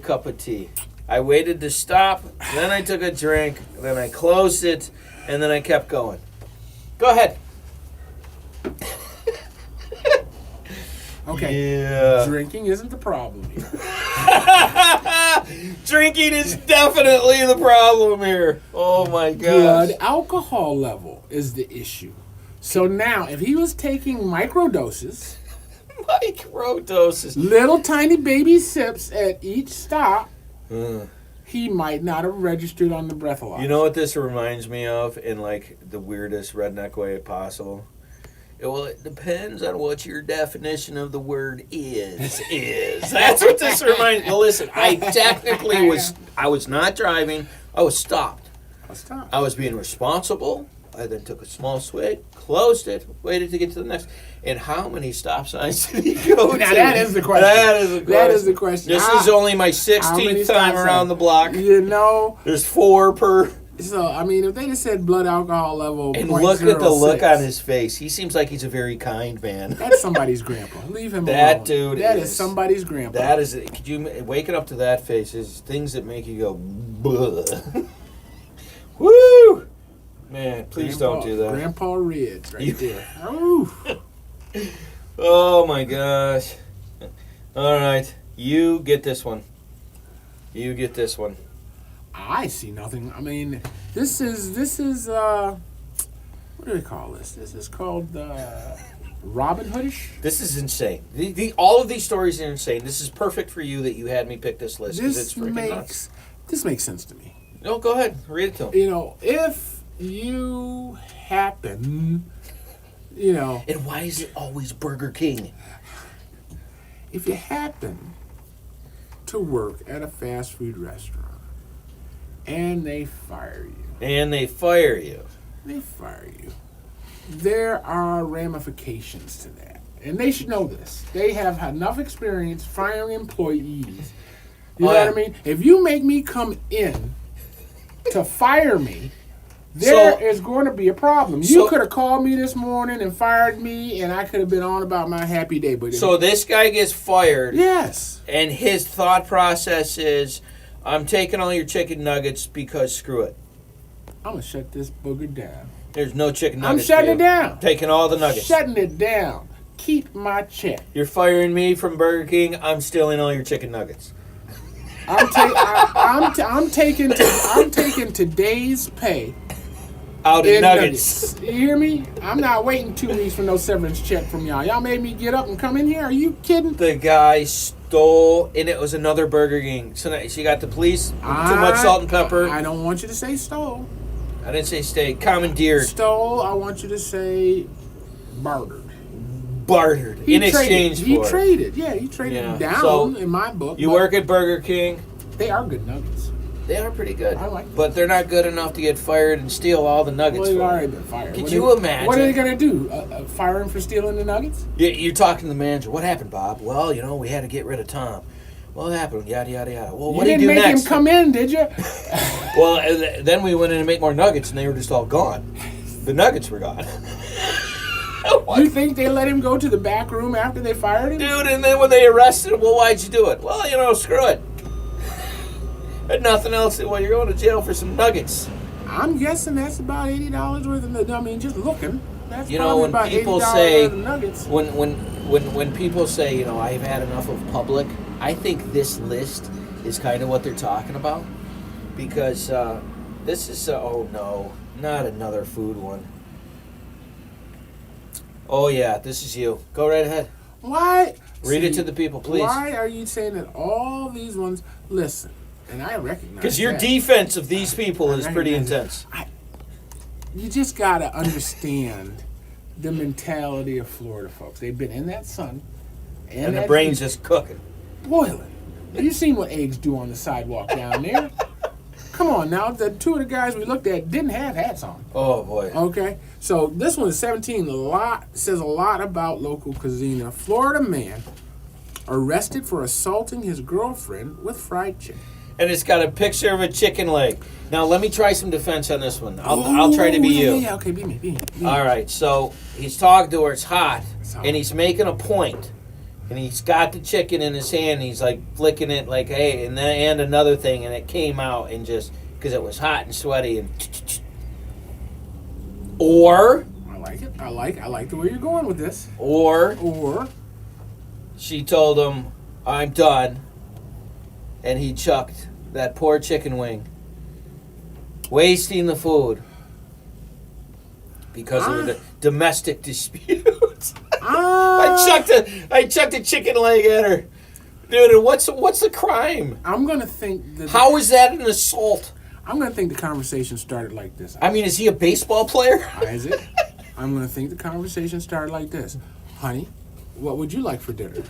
cup of tea. I waited to stop, then I took a drink, then I closed it, and then I kept going. Go ahead. Okay. Yeah. Drinking isn't the problem here. Drinking is definitely the problem here. Oh my gosh. Blood alcohol level is the issue. So now, if he was taking microdoses, little tiny baby sips at each stop, he might not have registered on the breathalyzer. You know what this reminds me of in like the weirdest redneck way possible? Well, it depends on what your definition of the word is. That's what this reminds me. Well, listen, I was not driving. I was stopped. I was being responsible. I then took a small swig, closed it, waited to get to the next. And how many stop signs did he go to? Now, that is the question. That is the question. This is only my 16th time around the block. There's 4 per... So, if they just said blood alcohol level and look at the look on his face. He seems like he's a very kind man. That's somebody's grandpa. Leave him alone. That dude That is somebody's grandpa. That is... Could you... Waking up to that face is things that make you go... Bleh. Woo! Man, please don't do that. Grandpa Ridge right there. Ooh. Oh, my gosh. All right. You get this one. I see nothing. This is what do they call this? This is called Robin Hoodish. This is insane. All of these stories are insane. This is perfect for you that you had me pick this list because it's freaking nuts. This makes sense to me. No, go ahead. Read it to him. You know, if you happen, you know... And why is it always Burger King? If you happen to work at a fast food restaurant and they fire you... There are ramifications to that. And they should know this. They have enough experience firing employees. You know what I mean? If you make me come in to fire me, there is going to be a problem. You could have called me this morning and fired me, and I could have been on about my happy day. But so this guy gets fired. Yes. And his thought process is, I'm taking all your chicken nuggets because screw it. I'm going to shut this booger down. There's no chicken nuggets. I'm shutting it down. Taking all the nuggets. Shutting it down. Keep my check. You're firing me from Burger King. I'm stealing all your chicken nuggets. I'm taking today's pay out in nuggets. You hear me? I'm not waiting 2 weeks for no severance check from y'all. Y'all made me get up and come in here. Are you kidding? The guy stole, and it was another Burger King. So you got the police, too much salt and pepper. I don't want you to say stole. I didn't say stay. Commandeered. Stole, I want you to say bartered. In exchange for. He traded down so in my book. You work at Burger King. They are good nuggets. They are pretty good. I like them. But they're not good enough to get fired and steal all the nuggets. Well, they've already been fired. Could you imagine? What are they going to do? Fire him for stealing the nuggets? You're talking to the manager. What happened, Bob? Well, we had to get rid of Tom. Well, what happened? Yada, yada, yada. Well, what did you do next? You didn't make him come in, did you? Well, then we went in to make more nuggets, and they were just all gone. The nuggets were gone. You think they let him go to the back room after they fired him? Dude, and then when they arrested him, well, why'd you do it? Well, screw it. Had nothing else. Well, you're going to jail for some nuggets. I'm guessing that's about $80 worth of nuggets. I mean, just looking. That's when about people $80 say, worth of nuggets. When people say, I've had enough of public, I think this list is kind of what they're talking about. Because this is, oh no, not another food one. Oh yeah, this is you. Go right ahead. Why? Read it to the people, please. Why are you saying that all these ones, listen, and I recognize because your defense of these people is pretty intense. You just got to understand the mentality of Florida folks. They've been in that sun. And the brain's just cooking. Boiling. You seen what eggs do on the sidewalk down there. Come on now. The two of the guys we looked at didn't have hats on. Oh, boy. Okay. So this one is 17. Says a lot about local cuisine. A Florida man arrested for assaulting his girlfriend with fried chicken. And it's got a picture of a chicken leg. Now, let me try some defense on this one. I'll try to be you. Yeah, okay, be me. All right, so he's talking to her. It's hot. And he's making a point. And he's got the chicken in his hand. And he's, like, flicking it like, hey, and another thing. And it came out and just, because it was hot and sweaty. And Or. I like it. I like the way you're going with this. Or. She told him, I'm done. And he chucked that poor chicken wing, wasting the food because of the domestic dispute. I chucked a chicken leg at her, dude. And what's the crime? I'm gonna think that. How is that an assault? I'm gonna think the conversation started like this. I mean, is he a baseball player? Isaac, I'm gonna think the conversation started like this, honey. What would you like for dinner?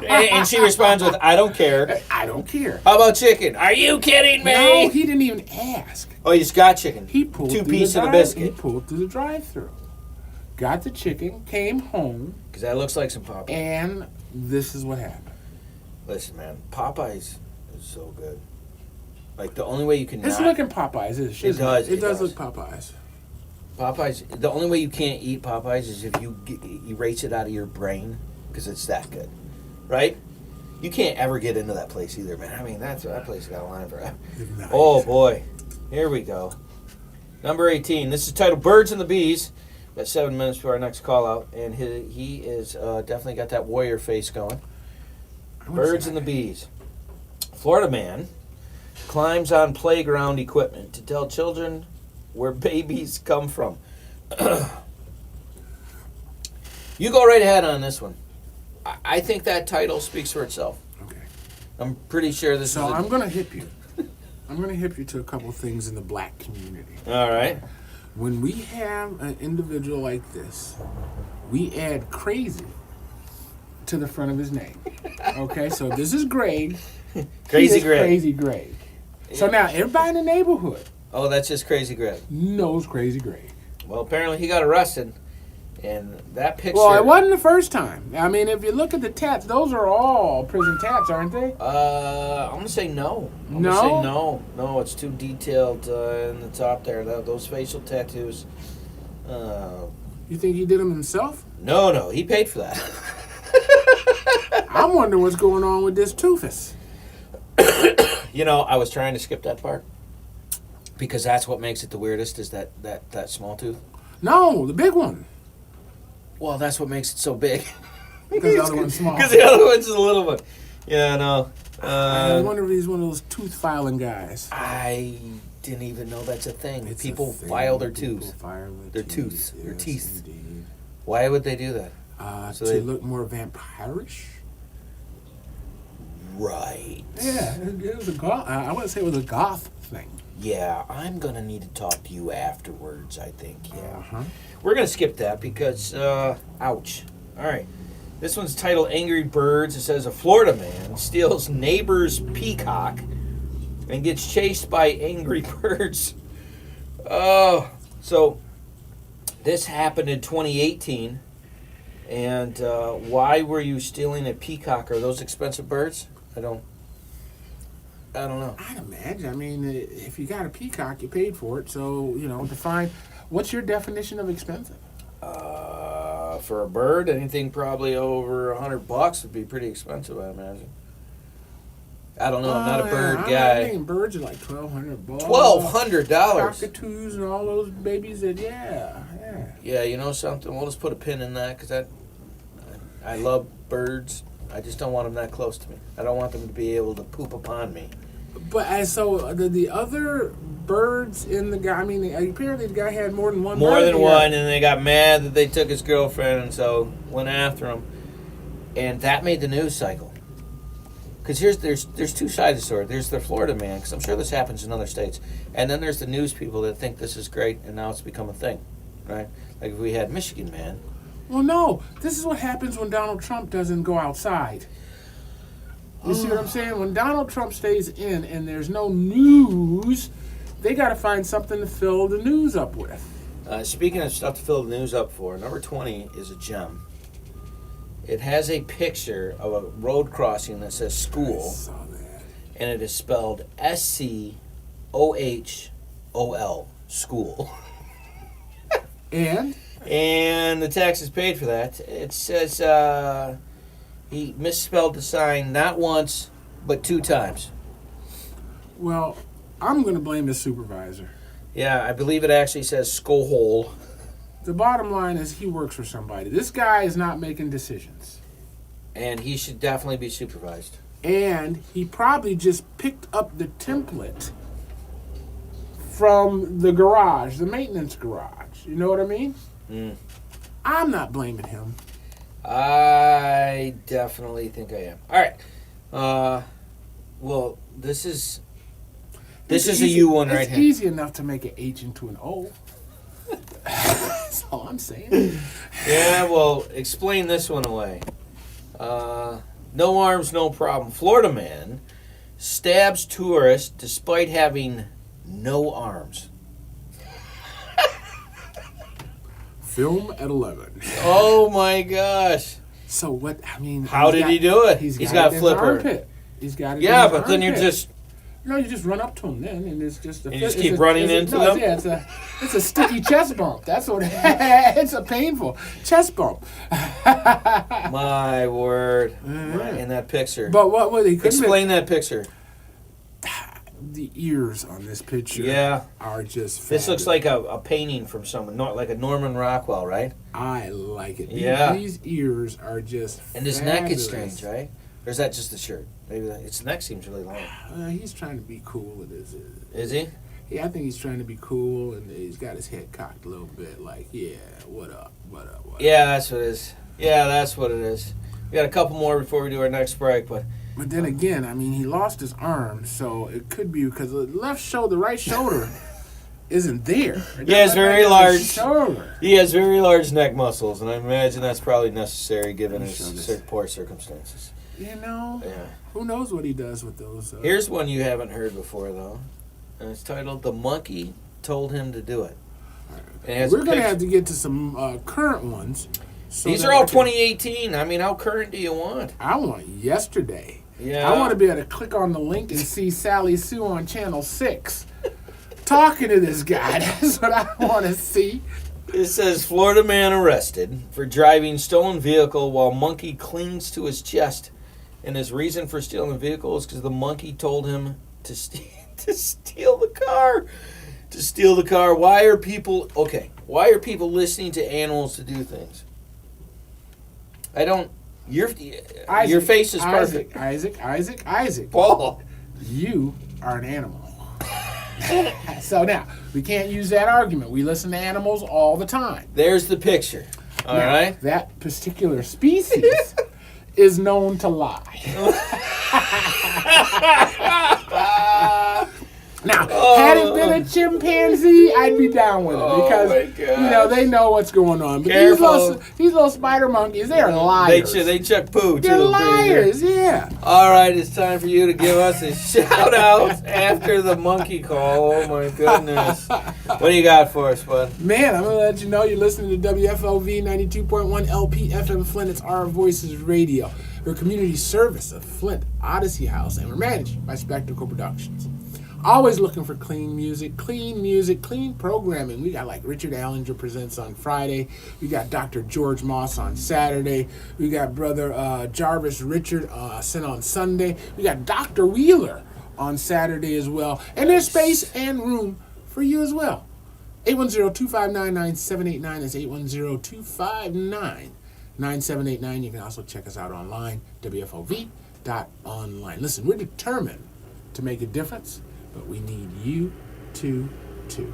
And she responds with, I don't care. I don't care. How about chicken? Are you kidding me? No, he didn't even ask. Oh, he's got chicken. He pulled 2 pieces of a biscuit. He pulled through the drive-thru. Got the chicken, came home. Because that looks like some Popeyes. And this is what happened. Listen, man. Popeyes is so good. Like, the only way you can It's looking Popeyes, isn't it? It does look Popeyes. Popeyes, the only way you can't eat Popeyes is if you erase it out of your brain, because it's that good, right? You can't ever get into that place either, man. I mean, that place got a line forever. Nice. Oh, boy. Here we go. Number 18. This is titled Birds and the Bees. Got 7 minutes for our next call out, and he is definitely got that warrior face going. Birds and the Bees. Florida man climbs on playground equipment to tell children where babies come from. You go right ahead on this one. I think that title speaks for itself. Okay. I'm pretty sure this is. So I'm gonna hip you. I'm gonna hip you to a couple things in the black community. All right. When we have an individual like this, we add crazy to the front of his name. Okay, so this is Greg. Crazy He is Greg. Crazy Greg. So now everybody in the neighborhood Oh, that's just Crazy Greg. knows Crazy Greg. Well, apparently he got arrested, and that picture. Well, it wasn't the first time. I mean, if you look at the tats, those are all prison tats, aren't they? I'm gonna say no. I'm gonna say no. No, it's too detailed in the top there. Those facial tattoos. You think he did them himself? No, he paid for that. I'm wondering what's going on with this Toofus. You know, I was trying to skip that part because that's what makes it the weirdest. Is that small tooth? No, the big one. Well, that's what makes it so big. Because the other one's small. Because the other one's a little one. Yeah, no. I wonder if he's one of those tooth filing guys. I didn't even know that's a thing. It's People a thing. file their People tooth. file Their tooth. Their Yes, teeth. indeed. Why would they do that? So to they- look more vampirish. Right. Yeah, it was a goth. I wouldn't say it was a goth thing. Yeah, I'm going to need to talk to you afterwards, I think. Yeah. Uh-huh. We're going to skip that because, ouch. All right. This one's titled Angry Birds. It says a Florida man steals neighbor's peacock and gets chased by angry birds. Oh, so this happened in 2018. And why were you stealing a peacock? Are those expensive birds? I don't know. I'd imagine. I mean, if you got a peacock, you paid for it. So, define. What's your definition of expensive? For a bird, anything probably over $100 would be pretty expensive, I imagine. I don't know. I'm not a bird I guy. think birds are like $1,200. $1,200. Cockatoos and all those babies that, yeah. Yeah, you know something? We'll just put a pin in that because I love birds. I just don't want them that close to me. I don't want them to be able to poop upon me. But so the other birds in the guy, I mean, apparently the guy had more than one More bird than here. one, and they got mad that they took his girlfriend, and so went after him. And that made the news cycle. Because there's two sides of the story. There's the Florida man, because I'm sure this happens in other states. And then there's the news people that think this is great, and now it's become a thing, right? Like if we had Michigan man. Well, no. This is what happens when Donald Trump doesn't go outside. You see what I'm saying? When Donald Trump stays in and there's no news, they got to find something to fill the news up with. Speaking of stuff to fill the news up for, number 20 is a gem. It has a picture of a road crossing that says I school, saw that. and it is spelled SCOHOL, school. And? And the tax is paid for that. It says he misspelled the sign not once, but 2 times. Well, I'm going to blame his supervisor. Yeah, I believe it actually says Skohole. The bottom line is he works for somebody. This guy is not making decisions. And he should definitely be supervised. And he probably just picked up the template from the garage, the maintenance garage. You know what I mean? Mm. I'm not blaming him. I definitely think I am. All right. Well, this is a easy, you one right It's here. easy enough to make an H into an O. That's all I'm saying. Yeah, well, explain this one away. No arms, no problem. Florida man stabs tourist despite having no arms. Film at 11. Oh my gosh. So what, I mean... How did he do it? He's got it a in his flipper. armpit. He's got it in Yeah, his but then you're armpit. just... No, you just run up to him then, and it's just... You just keep running into them? Yeah, it's a sticky chest bump. That's what... It's a painful chest bump. My word. Right, in that picture. But what he couldn't... Explain that picture. The ears on this picture Yeah. are just fabulous. This looks like a painting from someone, not like a Norman Rockwell, right? I like it. Yeah. These ears are just And his neck is fabulous. strange, right? Or is that just the shirt? Maybe its neck seems really long. He's trying to be cool with his... Is he? Yeah, I think he's trying to be cool, and he's got his head cocked a little bit, like, yeah, what up? Yeah, that's what it is. Yeah, that's what it is. We got a couple more before we do our next break, but then again, I mean, he lost his arm, so it could be because the right shoulder isn't there. He has very large shoulder. He has very large neck muscles, and I imagine that's probably necessary given his poor circumstances. Yeah. Who knows what he does with those? Here's one you haven't heard before, though, and it's titled "The Monkey Told Him to Do It." We're going to have to get to some current ones. So these are all 2018. I mean, how current do you want? I want yesterday. Yeah. I want to be able to click on the link and see Sally Sue on Channel 6 talking to this guy. That's what I want to see. It says, Florida man arrested for driving stolen vehicle while monkey clings to his chest. And his reason for stealing the vehicle is because the monkey told him to steal the car. To steal the car. Why are people listening to animals to do things? I don't... Your face is perfect. Isaac. Paul. You are an animal. So now, we can't use that argument. We listen to animals all the time. There's the picture. All right. That particular species is known to lie. Now, had it been a chimpanzee, I'd be down with it because they know what's going on. But these little spider monkeys, they are liars. They chuck poo too. They're liars, yeah. All right, it's time for you to give us a shout out after the monkey call. Oh my goodness! What do you got for us, bud? Man, I'm gonna let you know you're listening to WFOV 92.1 LP FM Flint. It's Our Voices Radio. We're a community service of Flint Odyssey House, and we're managed by Spectacle Productions. Always looking for clean music, clean programming. We got like Richard Allinger presents on Friday. We got Dr. George Moss on Saturday. We got Brother Jarvis Richard sent on Sunday. We got Dr. Wheeler on Saturday as well. And there's space and room for you as well. 810-259-9789 is 810-259-9789. You can also check us out online, WFOV.online. Listen, we're determined to make a difference, but we need you to too.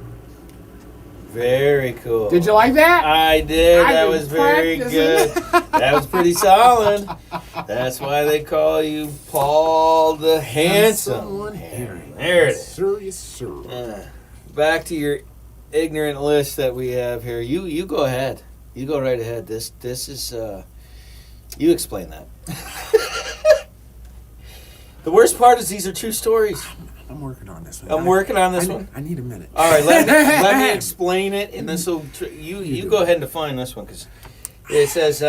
Very cool. Did you like that? I did. That was very good. That was pretty solid. That's why they call you Paul the Handsome. There it is. Sir, yes, sir. Back to your ignorant list that we have here. You go ahead. You go right ahead. This is you explain that. The worst part is these are true stories. I'm working on this one. I'm working on this one. I need a minute. All right, let me explain it, and this will. You go ahead and define this one because it says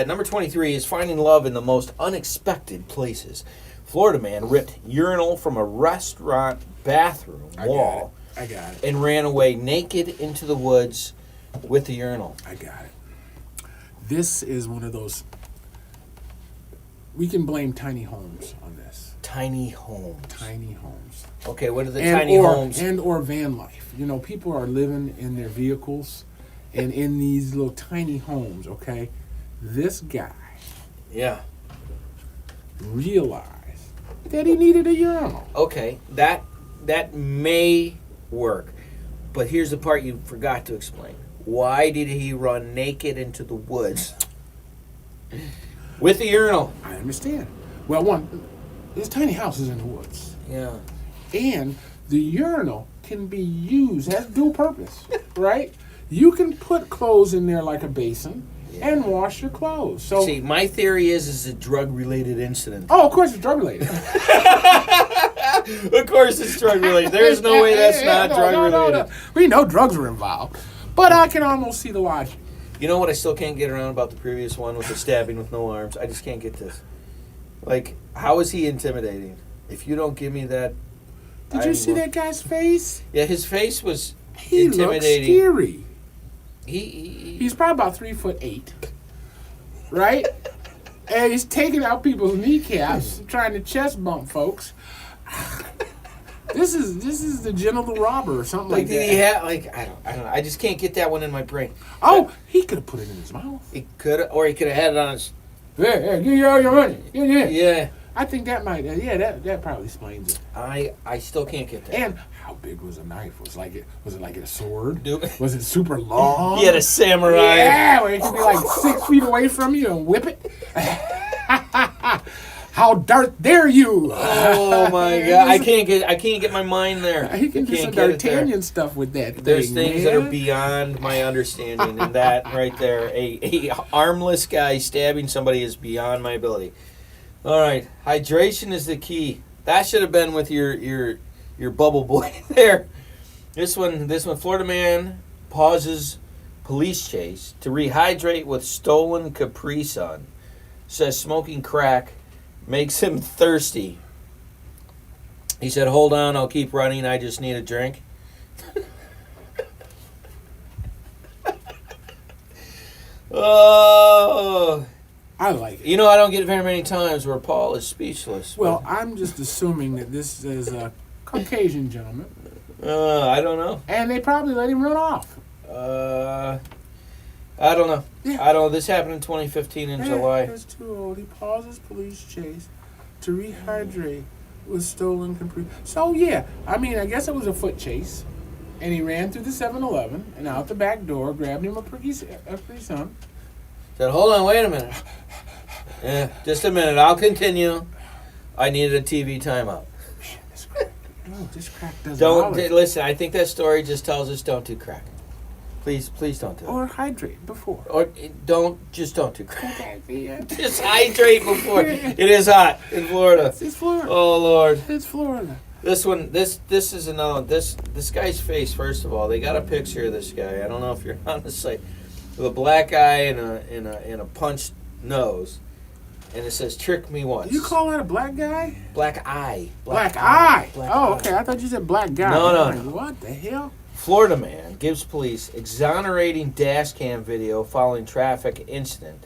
number 23 is finding love in the most unexpected places. Florida man ripped urinal from a restaurant bathroom wall. I got it. And ran away naked into the woods with the urinal. I got it. This is one of those. We can blame tiny homes on this. Tiny homes. Okay, what are the tiny homes? And or van life. You know, people are living in their vehicles and in these little tiny homes, okay? This guy realized that he needed a urinal. Okay, that may work. But here's the part you forgot to explain. Why did he run naked into the woods with the urinal? I understand. Well, one, this tiny house is in the woods. Yeah. And the urinal can be used as dual purpose, right? You can put clothes in there like a basin and wash your clothes. So, see, my theory is a drug-related incident. Oh, of course it's drug-related. Of course it's drug-related. There's no way that's not drug-related. No. We know drugs were involved, but I can almost see the logic. You know what I still can't get around about the previous one with the stabbing with no arms? I just can't get this. Like, how is he intimidating? If you don't give me that... Did you see that guy's face? Yeah, his face was intimidating. He looks scary. He's probably about 3'8", right? And he's taking out people's kneecaps, trying to chest bump folks. This is the genital robber or something like that. Did he have I don't know. I just can't get that one in my brain. Oh, he could have put it in his mouth. He could have, or he could have had it on his. Hey, give you all your money. Yeah. I think that might, that probably explains it. I still can't get that. And how big was the knife? Was it like a sword? Dude. Was it super long? He had a samurai. Yeah, where it could be like 6 feet away from you and whip it. How dare you? Oh my god! I can't get my mind there. He can do some D'Artagnan stuff with that. There's things that are beyond my understanding, and that right there, a armless guy stabbing somebody is beyond my ability. All right, hydration is the key. That should have been with your bubble boy there. This one, Florida man pauses police chase to rehydrate with stolen Capri Sun. Says smoking crack makes him thirsty. He said, "Hold on, I'll keep running. I just need a drink." Oh, I like it. you know, I don't get very many times where Paul is speechless. Well, I'm just assuming that this is a Caucasian gentleman, I don't know. and they probably let him run off. I don't know. Yeah. I don't. This happened in 2015 in July. He was too old. He pauses police chase to rehydrate with stolen Capri. So yeah, I mean, I guess it was a foot chase, and he ran through the 7-Eleven and out the back door, grabbed him a Capri Sun. Said, "Hold on, wait a minute. Just a minute. I'll continue. I needed a TV timeout." This crack doesn't. Don't listen. I think that story just tells us don't do crack. Please don't do it. Or hydrate before. Or don't do crack. Okay, Just hydrate before. It is hot in Florida. It's Florida. Oh Lord. It's Florida. This one, this is another one. This guy's face. First of all, they got a picture of this guy. I don't know if you're on the site, with a black eye and a punched nose, and it says "Trick me once." You call that a black guy? Black eye. Black eye. Black Oh, eye. okay. I thought you said black guy. No. Like, what the hell? Florida man gives police exonerating dash cam video following traffic incident,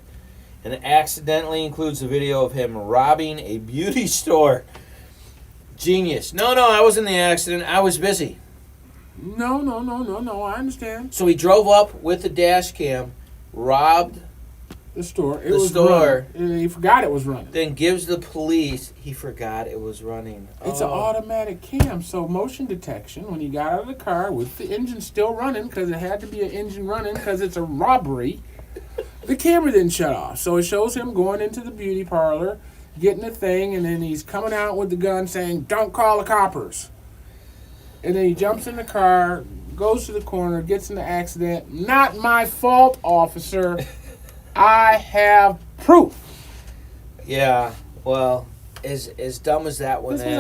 and accidentally includes a video of him robbing a beauty store. Genius. No, I wasn't in the accident. I was busy. No. I understand. So he drove up with the dash cam, robbed, The store. It The was store. running. He forgot it was running. then gives the police, he forgot it was running. It's an automatic cam, so motion detection. When he got out of the car with the engine still running, because it had to be an engine running, because it's a robbery, the camera didn't shut off. So it shows him going into the beauty parlor, getting the thing, and then he's coming out with the gun saying, "Don't call the coppers." And then he jumps in the car, goes to the corner, gets in the accident. "Not my fault, officer. I have proof." Yeah, well, as dumb as that one This is. was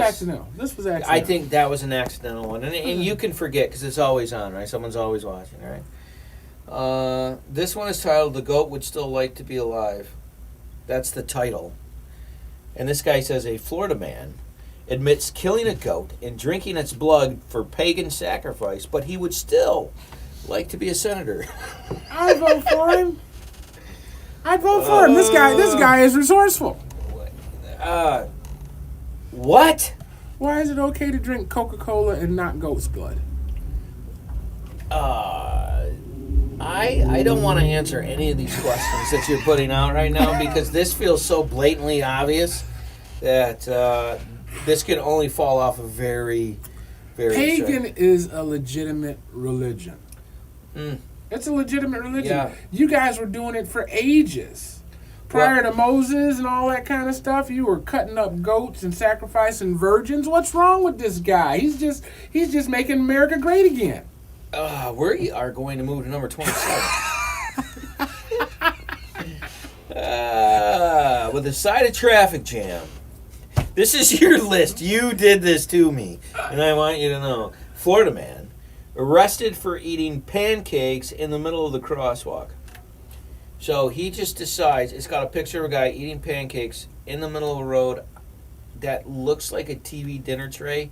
accidental. I think that was an accidental one. And you can forget because it's always on, right? Someone's always watching, right? This one is titled "The Goat Would Still Like to Be Alive." That's the title. And this guy says, a Florida man admits killing a goat and drinking its blood for pagan sacrifice, but he would still like to be a senator. I vote for him. This guy is resourceful. What? Why is it okay to drink Coca-Cola and not goat's blood? I don't want to answer any of these questions that you're putting out right now because this feels so blatantly obvious that this can only fall off a very, very... Pagan is a legitimate religion. It's a legitimate religion. Yeah. You guys were doing it for ages. Prior to Moses and all that kind of stuff, you were cutting up goats and sacrificing virgins. What's wrong with this guy? He's just making America great again. We are going to move to number 27. With a side of traffic jam. This is your list. You did this to me. And I want you to know. Florida man arrested for eating pancakes in the middle of the crosswalk. So he just decides, it's got a picture of a guy eating pancakes in the middle of the road that looks like a TV dinner tray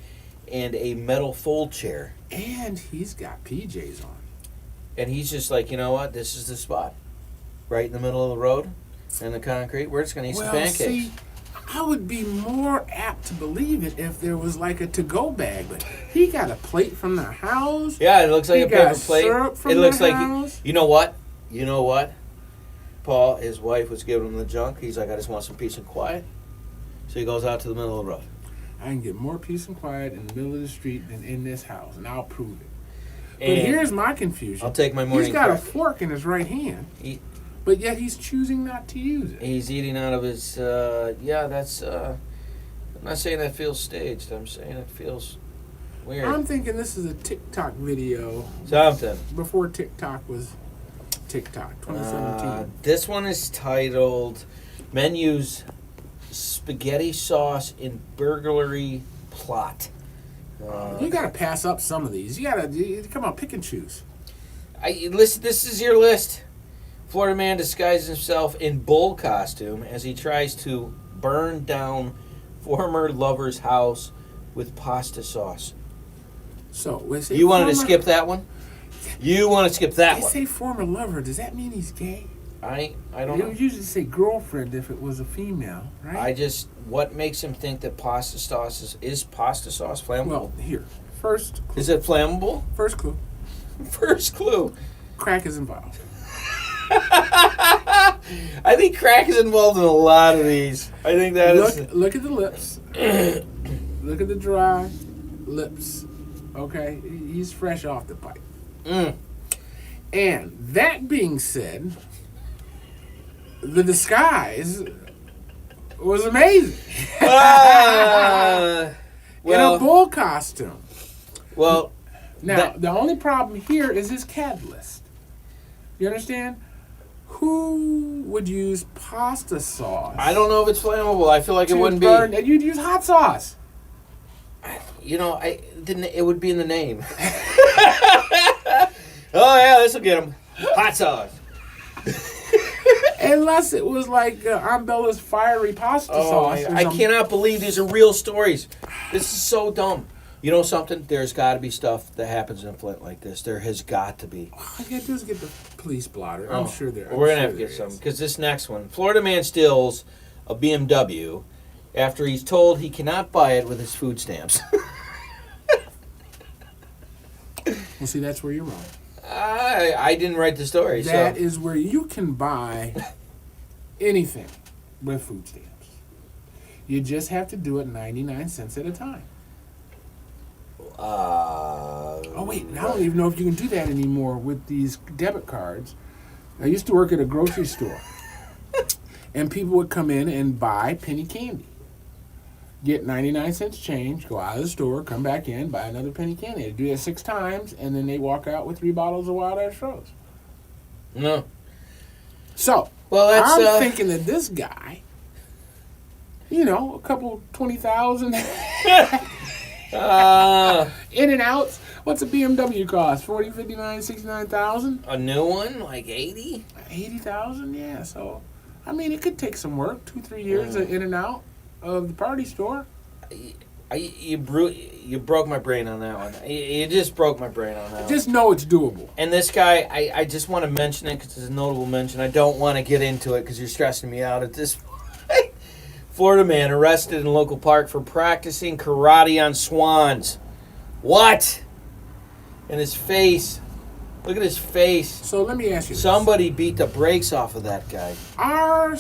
and a metal fold chair. And he's got PJs on. And he's just like, you know what? This is the spot. Right in the middle of the road and the concrete. We're just going to eat some pancakes. See, I would be more apt to believe it if there was like a to-go bag. But he got a plate from the house. Yeah, it looks like a paper plate. Syrup from It looks the like, house. you know what? Paul, his wife was giving him the junk. He's like, I just want some peace and quiet. So he goes out to the middle of the road. I can get more peace and quiet in the middle of the street than in this house, and I'll prove it. But And here's my confusion. I'll take my morning He's got crack. a fork in his right hand, He- but yet he's choosing not to use it. He's eating out of his, that's, I'm not saying that feels staged. I'm saying it feels weird. I'm thinking this is a TikTok video Something. before TikTok was TikTok, 2017. This one is titled Men Use Spaghetti Sauce in Burglary Plot. You gotta pass up some of these. Come on, pick and choose. Listen, this is your list. Florida man disguises himself in bull costume as he tries to burn down former lover's house with pasta sauce. So, You wanted to skip that one? You want to skip that They one? say former lover. Does that mean he's gay? I don't They know. would usually say girlfriend if it was a female, right? What makes him think that pasta sauce is pasta sauce flammable? Well, here. First clue. Is it flammable? First clue. First clue. Crack is involved. I think crack is involved in a lot of these. I think that is. Look at the lips. Look at the dry lips. Okay? He's fresh off the pipe. And that being said, the disguise was amazing. In a bull costume. Well, Now, the only problem here is his catalyst. You understand? Who would use pasta sauce? I don't know if it's flammable. I feel like it to wouldn't burn, be. and you'd use hot sauce. I didn't. It would be in the name. Oh yeah, this will get him. Hot sauce. Unless it was like Aunt Bella's fiery pasta sauce. Or I something. cannot believe these are real stories. This is so dumb. You know something? There's got to be stuff that happens in Flint like this. There has got to be. All I gotta do is get the police blotter. I'm sure there. We're going to have to get some. Because this next one, Florida man steals a BMW after he's told he cannot buy it with his food stamps. Well, see, that's where you're wrong. I didn't write the story. That so. is where you can buy anything with food stamps. You just have to do it 99 cents at a time. Oh, wait. I don't even know if you can do that anymore with these debit cards. I used to work at a grocery store. And people would come in and buy penny candy. Get 99 cents change, go out of the store, come back in, buy another penny candy. They do that 6 times, and then they walk out with 3 bottles of Wild Ash Rose. No. So, Well, that's, I'm thinking that this guy, a couple 20,000 in and outs. What's a BMW cost? 40, 59, 69,000? a new one? Like 80? 80,000, yeah. So, it could take some work, 2-3 years of in and out of the party store. You broke my brain on that one. You just broke my brain on that one. Just know it's doable. And this guy, I just want to mention it because it's a notable mention. I don't want to get into it because you're stressing me out at this point. Florida man arrested in local park for practicing karate on swans. What? And his face. Look at his face. So let me ask you this. Somebody beat the brakes off of that guy. Are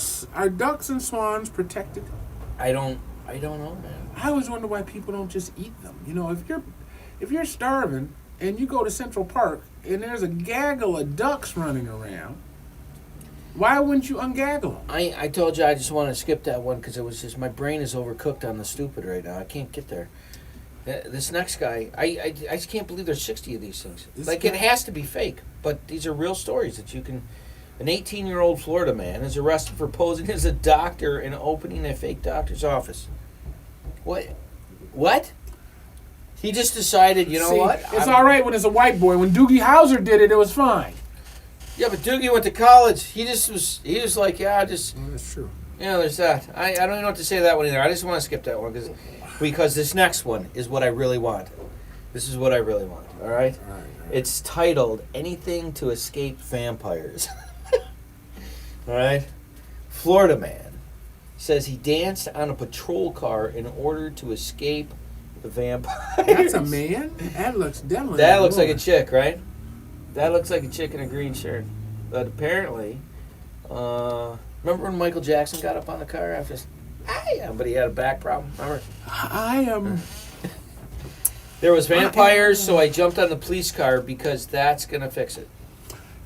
ducks and swans protected? I don't know, man. I always wonder why people don't just eat them. If you're starving and you go to Central Park and there's a gaggle of ducks running around, why wouldn't you ungaggle them? I told you I just want to skip that one because it was just my brain is overcooked on the stupid right now. I can't get there. This next guy, I just can't believe there's 60 of these things. It has to be fake, but these are real stories that you can. An 18-year-old Florida man is arrested for posing as a doctor and opening a fake doctor's office. What? He just decided, you know what? It's all right when it's a white boy. When Doogie Howser did it, it was fine. Yeah, but Doogie went to college. He was like, yeah, That's true. Yeah, there's that. I don't even know what to say to that one either. I just want to skip that one because this next one is what I really want. This is what I really want, all right? All right. It's titled Anything to Escape Vampires. All right? Florida man says he danced on a patrol car in order to escape the vampires. That's a man? That looks definitely That looks like a chick, right? That looks like a chick in a green shirt. But apparently, remember when Michael Jackson got up on the car after Yeah, but he had a back problem. Remember? I am. There was vampires, so I jumped on the police car because that's gonna fix it.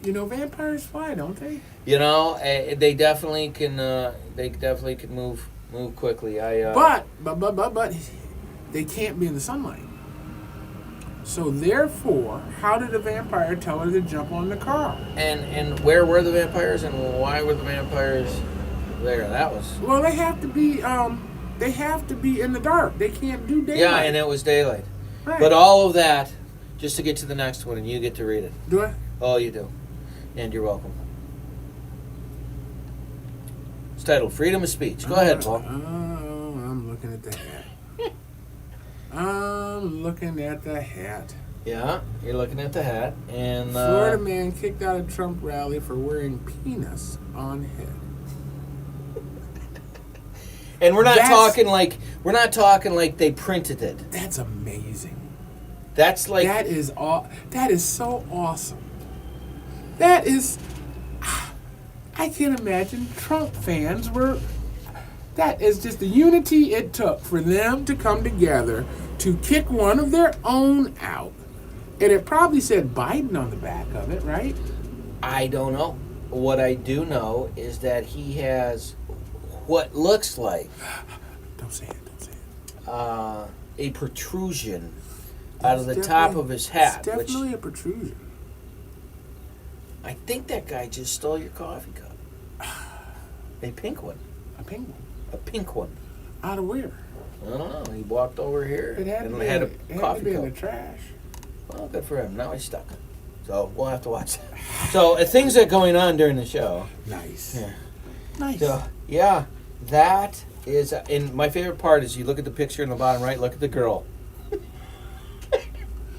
You know, vampires fly, don't they? You know, they definitely can. They definitely can move quickly. But they can't be in the sunlight. So therefore, how did the vampire tell her to jump on the car? And where were the vampires, and why were the vampires there? That was. Well, they have to be. They have to be in the dark. They can't do daylight. Yeah, and it was daylight. Right. But all of that, just to get to the next one, and you get to read it. Do I? Oh, you do. And you're welcome. It's titled Freedom of Speech. Go ahead, Paul. I'm looking at the hat. I'm looking at the hat. Yeah, you're looking at the hat. And Florida man kicked out of Trump rally for wearing penis on head. And we're not talking like they printed it. That's amazing. That's like That is so awesome. That is. I can't imagine Trump fans were. That is just the unity it took for them to come together to kick one of their own out. And it probably said Biden on the back of it, right? I don't know. What I do know is that he has what looks like Don't say it. a protrusion out of the top of his hat. It's definitely a protrusion. I think that guy just stole your coffee cup. A pink one. A pink one. A pink one. Out of where? I don't know. He walked over here It had to and be, had it a had to coffee be in the cup. trash. Well, good for him. Now he's stuck. So we'll have to watch that. So things that are going on during the show. Nice. Yeah. Nice. So yeah, that is. And my favorite part is you look at the picture in the bottom right. Look at the girl.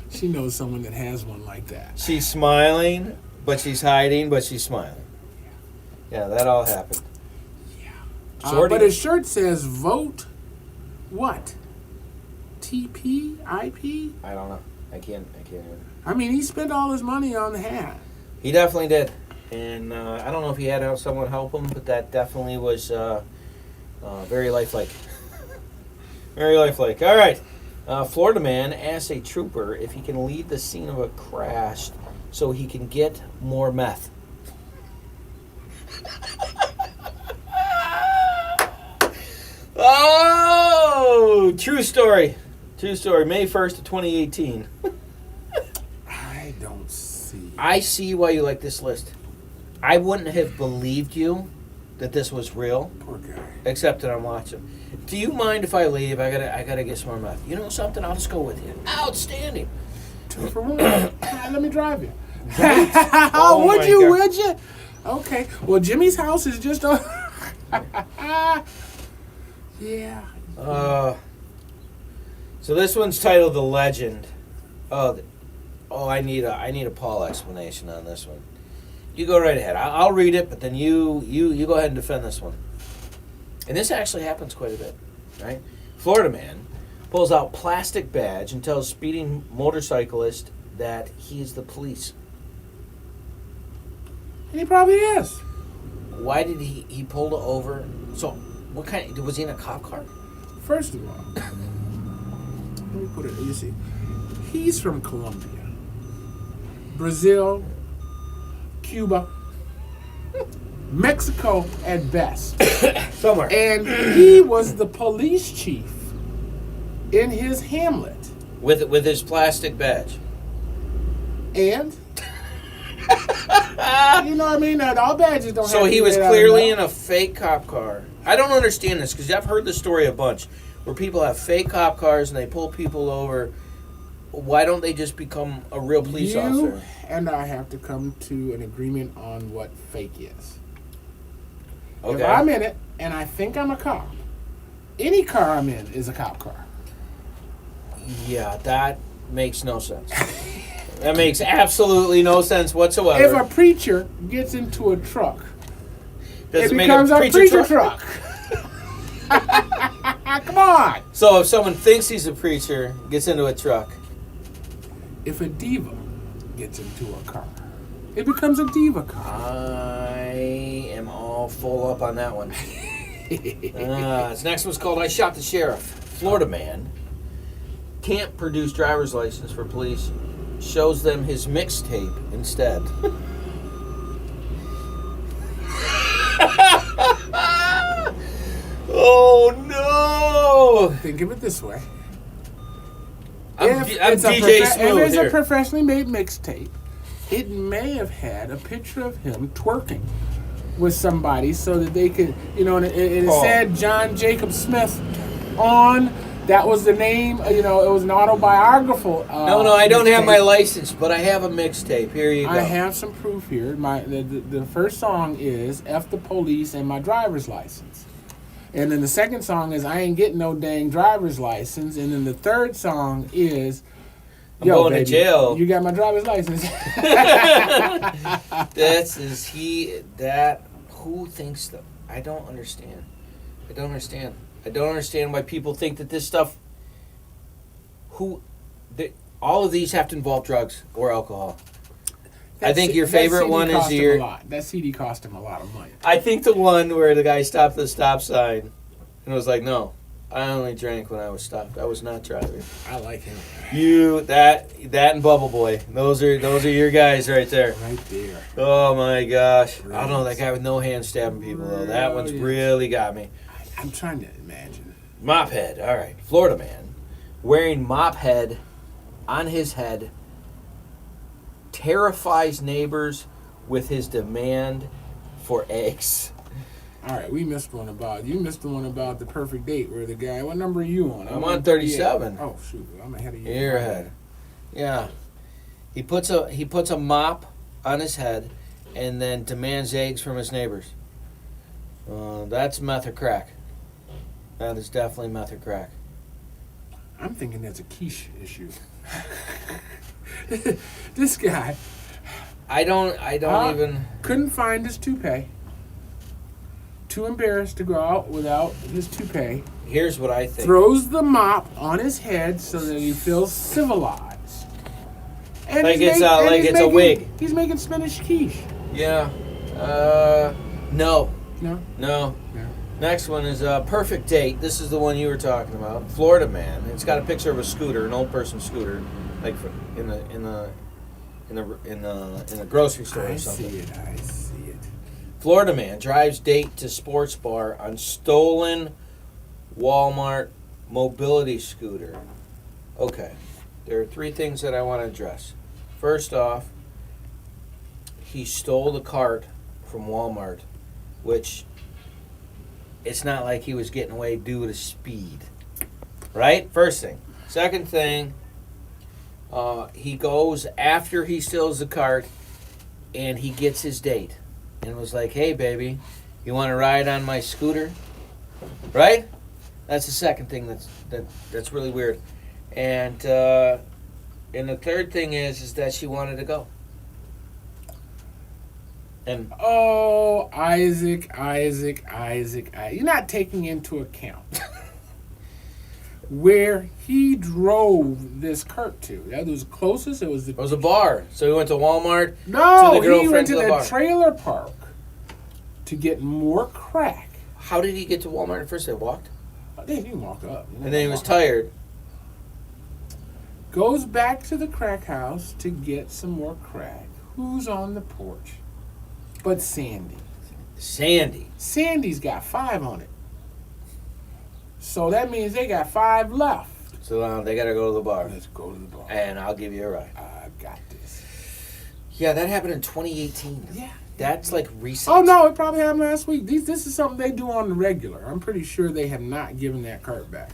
She knows someone that has one like that. She's smiling, but she's hiding, but she's smiling. Yeah, that all happened. But his shirt says vote what? TP? IP? I don't know. I can't. I mean, he spent all his money on the hat. He definitely did. And I don't know if he had someone help him, but that definitely was very lifelike. Very lifelike. All right. Florida man asks a trooper if he can leave the scene of a crash so he can get more meth. Oh, true story. True story. May 1st of 2018. I don't see. I see why you like this list. I wouldn't have believed you that this was real, Poor guy. except that I'm watching. Do you mind if I leave? I gotta get some more meth. You know something? I'll just go with you. Outstanding. 2 for 1. Let me drive you. Oh would my you? God. Would you? Okay. Well, Jimmy's house is just. Yeah. So this one's titled "The Legend." I need a Paul explanation on this one. You go right ahead. I'll read it, but then you go ahead and defend this one. And this actually happens quite a bit, right? Florida man pulls out plastic badge and tells speeding motorcyclist that he's the police. And he probably is. Why did he pulled over? So what kind? Was he in a cop car? First of all, let me put it. You see, he's from Colombia, Brazil, Cuba, Mexico at best. Somewhere. And he was the police chief in his hamlet. With his plastic badge. And you know what I mean? Not all badges don't. So have to he be was made out of clearly in metal. a fake cop car. I don't understand this because I've heard the story a bunch where people have fake cop cars and they pull people over. Why don't they just become a real police officer? And I have to come to an agreement on what fake is. Okay. If I'm in it and I think I'm a cop, any car I'm in is a cop car. Yeah, that makes no sense. That makes absolutely no sense whatsoever. If a preacher gets into a truck, Does it make becomes a preacher truck. Come on. So if someone thinks he's a preacher, gets into a truck. If a diva gets into a car, it becomes a diva car. I am all full up on that one. This next one's called I Shot the Sheriff. Florida man can't produce driver's license for police. Shows them his mixtape instead. Oh no! Think of it this way. I'm If DJ Smooth it's here. a professionally made mixtape, it may have had a picture of him twerking with somebody so that they could, and it said John Jacob Smith on. That was the name, it was an autobiographical. No, I don't have mixtape. my license, but I have a mixtape. Here you go. I have some proof here. The first song is F the Police and My Driver's License. And then the second song is I Ain't Getting No Dang Driver's License. And then the third song is I'm going baby, to jail. You got my driver's license. Who thinks that? I don't understand. I don't understand why people think that this stuff. All of these have to involve drugs or alcohol. I think your favorite one is your. That CD cost him a lot of money. I think the one where the guy stopped at the stop sign and was like, "No, I only drank when I was stopped. I was not driving." I like him. That and Bubble Boy. Those are your guys right there. Right there. Oh my gosh! Brilliant. I don't know that guy with no hand stabbing people though. That one's really got me. I'm trying to imagine. Mop head. All right, Florida man wearing mop head on his head terrifies neighbors with his demand for eggs. All right, you missed the one about the perfect date where the guy. What number are you on? I'm on 37. Oh shoot, I'm ahead of you. You're ahead. Yeah, he puts a mop on his head and then demands eggs from his neighbors. That's meth or crack. That is definitely meth or crack. I'm thinking that's a quiche issue. This guy. I don't even. Couldn't find his toupee. Too embarrassed to go out without his toupee. Here's what I think. Throws the mop on his head so that he feels civilized. And Like it's a wig. He's making spinach quiche. Yeah. No. No. No. Next one is Perfect Date. This is the one you were talking about. Florida man. It's got a picture of a scooter, an old person scooter, like in the grocery store or something. I see it. Florida man drives date to sports bar on stolen Walmart mobility scooter. Okay, there are three things that I want to address. First off, he stole the cart from Walmart, which it's not like he was getting away due to speed. Right? First thing. Second thing, he goes after he steals the cart and he gets his date and was like, "Hey, baby, you want to ride on my scooter?" Right? That's the second thing that's really weird. And the third thing is that she wanted to go. And Oh, Isaac. You're not taking into account where he drove this cart to. That was closest. It was a bar. So he went to Walmart. No, to the he went to the bar. trailer park to get more crack. How did he get to Walmart at first? They walked? Then he can walk up. And then he was tired. Goes back to the crack house to get some more crack. Who's on the porch? But Sandy. Sandy's got 5 on it. So that means they got 5 left. So now they got to go to the bar. Let's go to the bar. And I'll give you a ride. I got this. Yeah, that happened in 2018. Yeah. That's like recent. Oh, no, it probably happened last week. This is something they do on the regular. I'm pretty sure they have not given that cart back.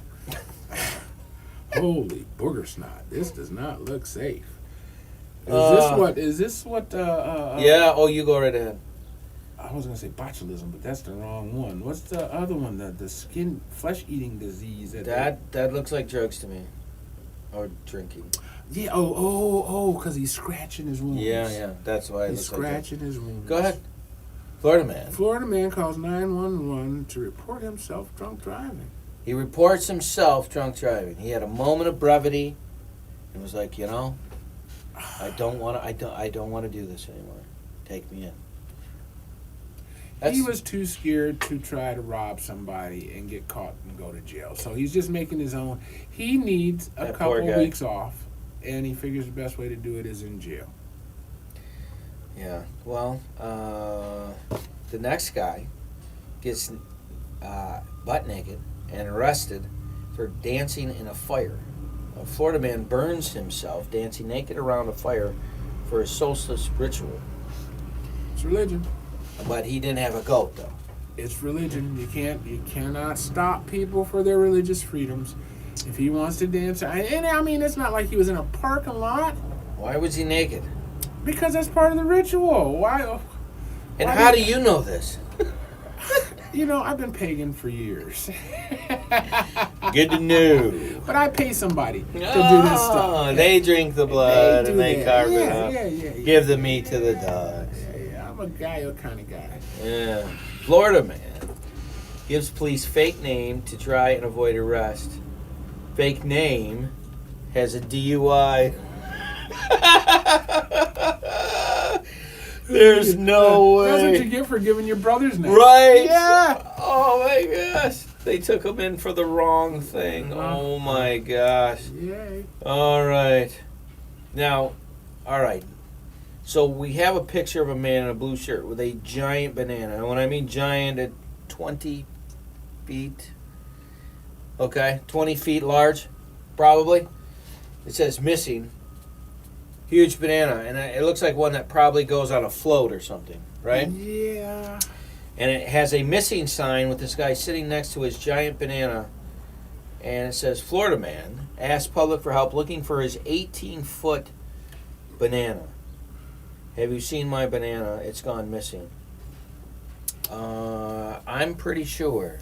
Holy booger snot. This does not look safe. Is this what? Yeah, you go right ahead. I was going to say botulism, but that's the wrong one. What's the other one? The skin, flesh-eating disease. That looks like drugs to me. Or drinking. Yeah, because he's scratching his wounds. Yeah, that's why he's scratching his wounds. Go ahead. Florida man calls 911 to report himself drunk driving. He reports himself drunk driving. He had a moment of brevity and was like, I don't want to do this anymore. Take me in. He was too scared to try to rob somebody and get caught and go to jail. So he's just making his own. He needs a couple weeks off, and he figures the best way to do it is in jail. Yeah. Well, the next guy gets butt naked and arrested for dancing in a fire. A Florida man burns himself dancing naked around a fire for a solstice ritual. It's religion. But he didn't have a goat, though. It's religion. You cannot stop people for their religious freedoms. If he wants to dance, and I mean, it's not like he was in a parking lot. Why was he naked? Because that's part of the ritual. Why? And how do you know this? You know, I've been pagan for years. Good to know. But I pay somebody to do this stuff. They drink the blood and they carve it up. Yeah. Give the meat to the dogs. Yeah. I'm a Gaio kind of guy. Yeah. Florida man gives police fake name to try and avoid arrest. Fake name has a DUI. There's no way. That's what you get for giving your brother's name. Right? Yeah. Oh my gosh. They took him in for the wrong thing. Oh my gosh. Yay. All right. Now, all right. So we have a picture of a man in a blue shirt with a giant banana. And when I mean giant, at 20 feet. Okay? 20 feet large, probably. It says missing. Huge banana, and it looks like one that probably goes on a float or something, right? Yeah. And it has a missing sign with this guy sitting next to his giant banana, and it says, Florida man asked public for help looking for his 18-foot banana. Have you seen my banana? It's gone missing. I'm pretty sure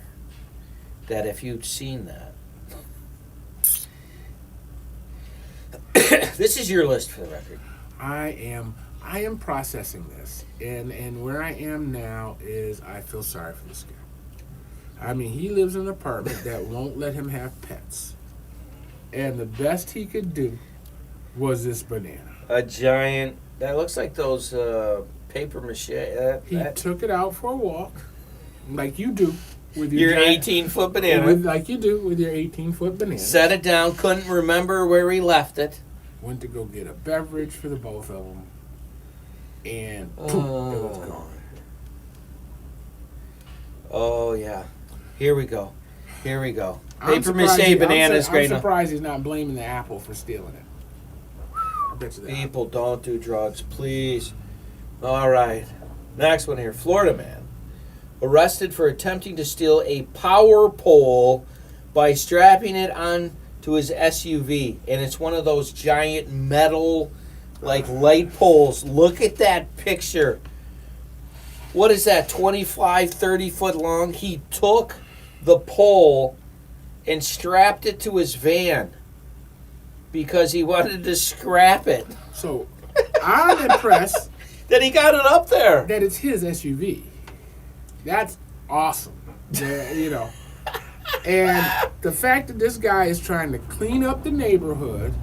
that if you'd seen that, this is your list for the record. I am processing this, and where I am now is I feel sorry for this guy. I mean, he lives in an apartment that won't let him have pets, and the best he could do was this banana. A giant. That looks like those paper mache. He took it out for a walk, like you do with your 18-foot banana. Like you do with your 18-foot banana. Set it down. Couldn't remember where he left it. Went to go get a beverage for the both of them, and poof, it was gone. Oh yeah, here we go. I'm Paper mache banana is great. I'm surprised he's not blaming the apple for stealing it. I bet you that. People, don't do drugs, please. All right, next one here. Florida man arrested for attempting to steal a power pole by strapping it on to his SUV, and it's one of those giant metal light poles. Look at that picture. What is that, 25, 30 foot long? He took the pole and strapped it to his van because he wanted to scrap it. So I'm impressed that he got it up there. That it's his SUV. That's awesome. You know. And the fact that this guy is trying to clean up the neighborhood.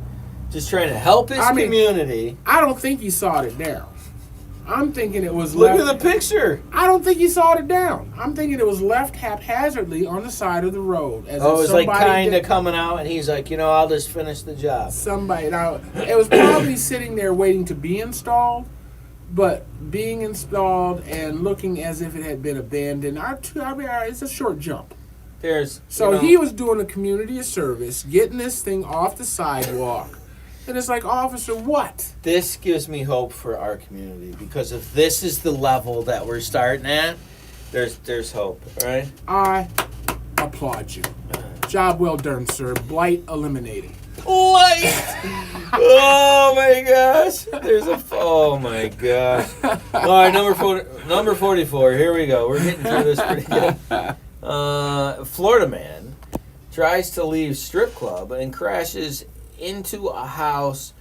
Just trying to help his community. I don't think he sawed it down. I'm thinking it was left. Look at the picture. I don't think he sawed it down. I'm thinking it was left haphazardly on the side of the road. As it was like kind of coming out, and he's like, I'll just finish the job. It was probably sitting there waiting to be installed, but being installed and looking as if it had been abandoned. It's a short jump. He was doing the community a service, getting this thing off the sidewalk. And it's like, officer, what? This gives me hope for our community, because if this is the level that we're starting at, there's hope, all right? I applaud you. Job well done, sir. Blight eliminated. Blight! Oh my gosh. Oh my gosh. All right, number 44. Here we go. We're getting through this pretty good. Florida man tries to leave strip club and crashes into a house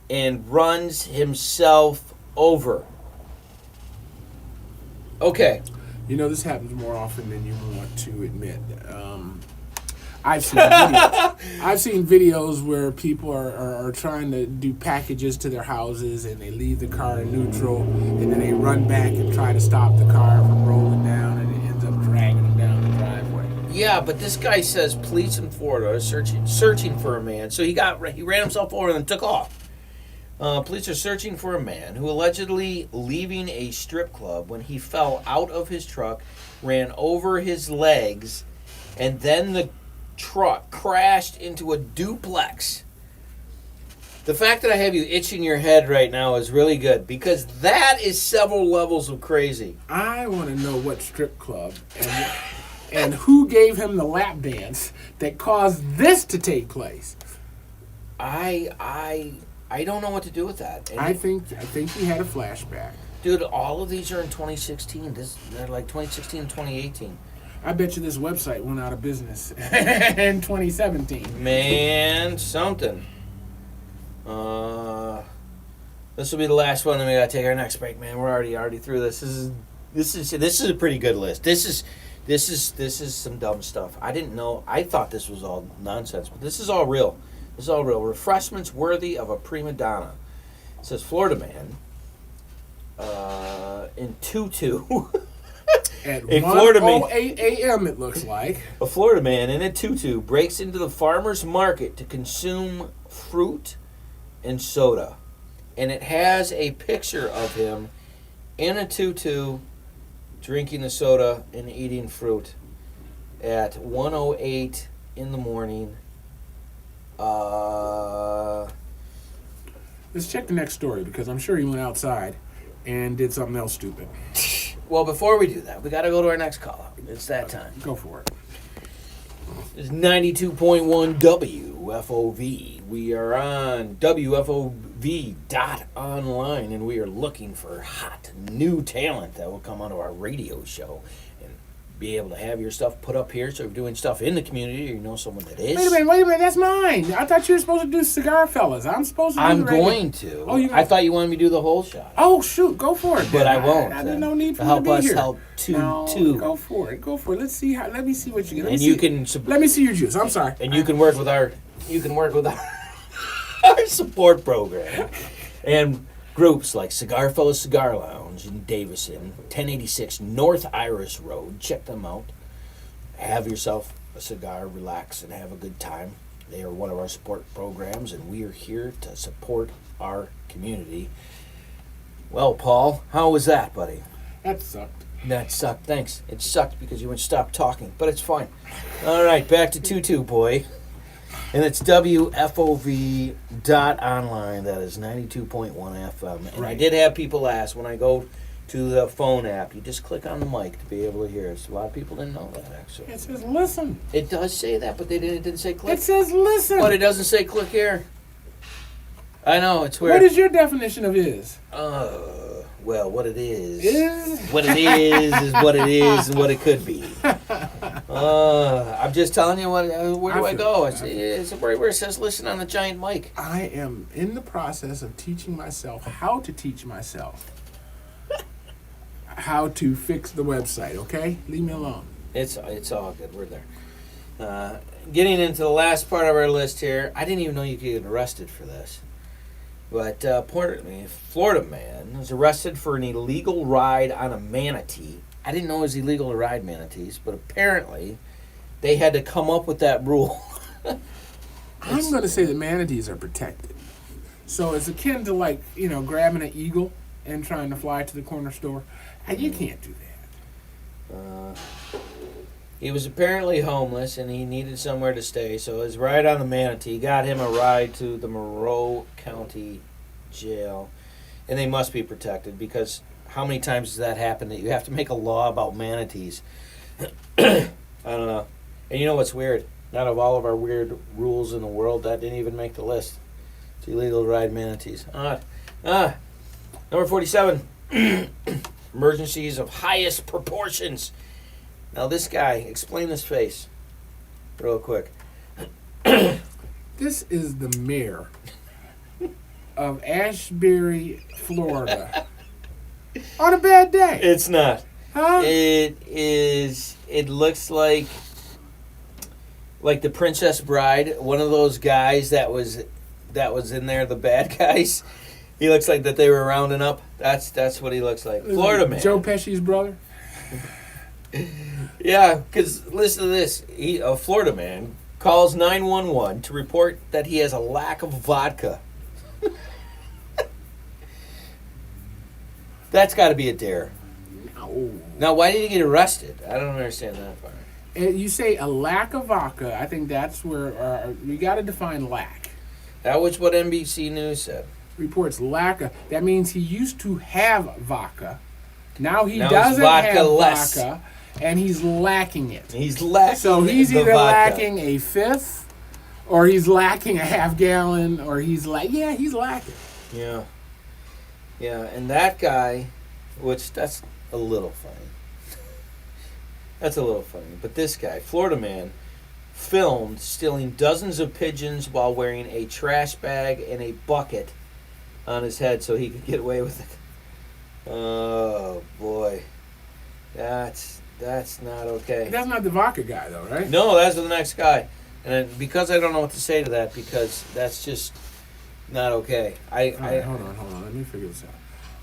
and runs himself over. Okay. This happens more often than you want to admit. I've seen videos. I've seen videos where people are trying to do packages to their houses and they leave the car in neutral and then they run back and try to stop the car from rolling down and it ends up dragging them down the driveway. Yeah, but this guy says police in Florida are searching for a man. So he ran himself over and then took off. Police are searching for a man who allegedly leaving a strip club when he fell out of his truck, ran over his legs, and then the truck crashed into a duplex. The fact that I have you itching your head right now is really good because that is several levels of crazy. I want to know what strip club and who gave him the lap dance that caused this to take place. I don't know what to do with that. And I think he had a flashback. dude, all of these are in 2016. They're like 2016 and 2018. I bet you this website went out of business in 2017. Man, something. This will be the last one. Then we gotta take our next break, man. We're already through this. This is a pretty good list. This is some dumb stuff. I didn't know. I thought this was all nonsense, but this is all real. This is all real. Refreshments worthy of a prima donna. It says Florida man in tutu. At A Florida man- 1:08 a.m. it looks like. A Florida man in a tutu breaks into the farmer's market to consume fruit and soda. And it has a picture of him in a tutu drinking the soda and eating fruit at 1:08 in the morning. Let's check the next story because I'm sure he went outside and did something else stupid. Well, before we do that, we got to go to our next call out. It's that time. Go for it. It's 92.1 WFOV. We are on WFOV.online, and we are looking for hot new talent that will come onto our radio show and be able to have your stuff put up here. So if you're doing stuff in the community or you know someone that is. Wait a minute, that's mine. I thought you were supposed to do Cigar Fellas. I'm supposed to do I'm the regular- going to. Oh, you I thought you wanted me to do the whole shot. Oh, shoot, go for it. But then. I won't. I didn't no need for help you to be us here. help No, two. Go for it. Let me see what you get. And you can Let me see your juice. I'm sorry. and you can work with our our support program and groups like Cigar Fellas Cigar Lounge in Davison, 1086 North Iris Road. Check them out. Have yourself a cigar, relax, and have a good time. They are one of our support programs, and we are here to support our community. Well, Paul, how was that, buddy? That sucked. That sucked. Thanks. It sucked because you wouldn't stop talking, but it's fine. All right, back to Tutu Boy. And it's WFOV.online. That is 92.1 FM. And I did have people ask when I go to the phone app, you just click on the mic to be able to hear us. A lot of people didn't know that, actually. It says listen. It does say that, but it didn't say click. It says listen. But it doesn't say click here. I know, it's weird. What is your definition of is? Well, what it is. Is? What it is what it is and what it could be. I'm just telling you, where do I go? It's where it says listen on the giant mic. I am in the process of teaching myself how to teach myself how to fix the website, okay? Leave me alone. It's all good. We're there. Getting into the last part of our list here, I didn't even know you could get arrested for this. But importantly, a Florida man was arrested for an illegal ride on a manatee. I didn't know it was illegal to ride manatees, but apparently they had to come up with that rule. I'm going to say that manatees are protected. So it's akin to grabbing an eagle and trying to fly to the corner store. And you can't do that. He was apparently homeless and he needed somewhere to stay, so his ride on the manatee got him a ride to the Monroe County Jail. And they must be protected because how many times has that happened that you have to make a law about manatees? I don't know. And you know what's weird? Out of all of our weird rules in the world, that didn't even make the list. It's illegal to ride manatees. Number 47. Emergencies of highest proportions. Now this guy, explain this face real quick. This is the mayor of Ashbury, Florida. On a bad day. It's not. Huh? It looks like like the Princess Bride, one of those guys that was in there, the bad guys. He looks like that they were rounding up. That's what he looks like. Florida man. Joe Pesci's brother. Yeah, because listen to this. A Florida man calls 911 to report that he has a lack of vodka. That's got to be a dare. No. Now, why did he get arrested? I don't understand that part. You say a lack of vodka. I think that's where we got to define lack. That was what NBC News said. Reports lack of. That means he used to have vodka. Now he Now doesn't vodka have less. vodka, and he's lacking it. He's lacking. So he's the either vodka. lacking a fifth, or he's lacking a half gallon, or he's he's lacking. Yeah. Yeah, and that guy, which that's a little funny. That's a little funny. But this guy, Florida man, filmed stealing dozens of pigeons while wearing a trash bag and a bucket on his head so he could get away with it. Oh, boy. That's not okay. That's not the vodka guy, though, right? No, that's the next guy. And because I don't know what to say to that, because that's just not okay. All right, hold on. Let me figure this out.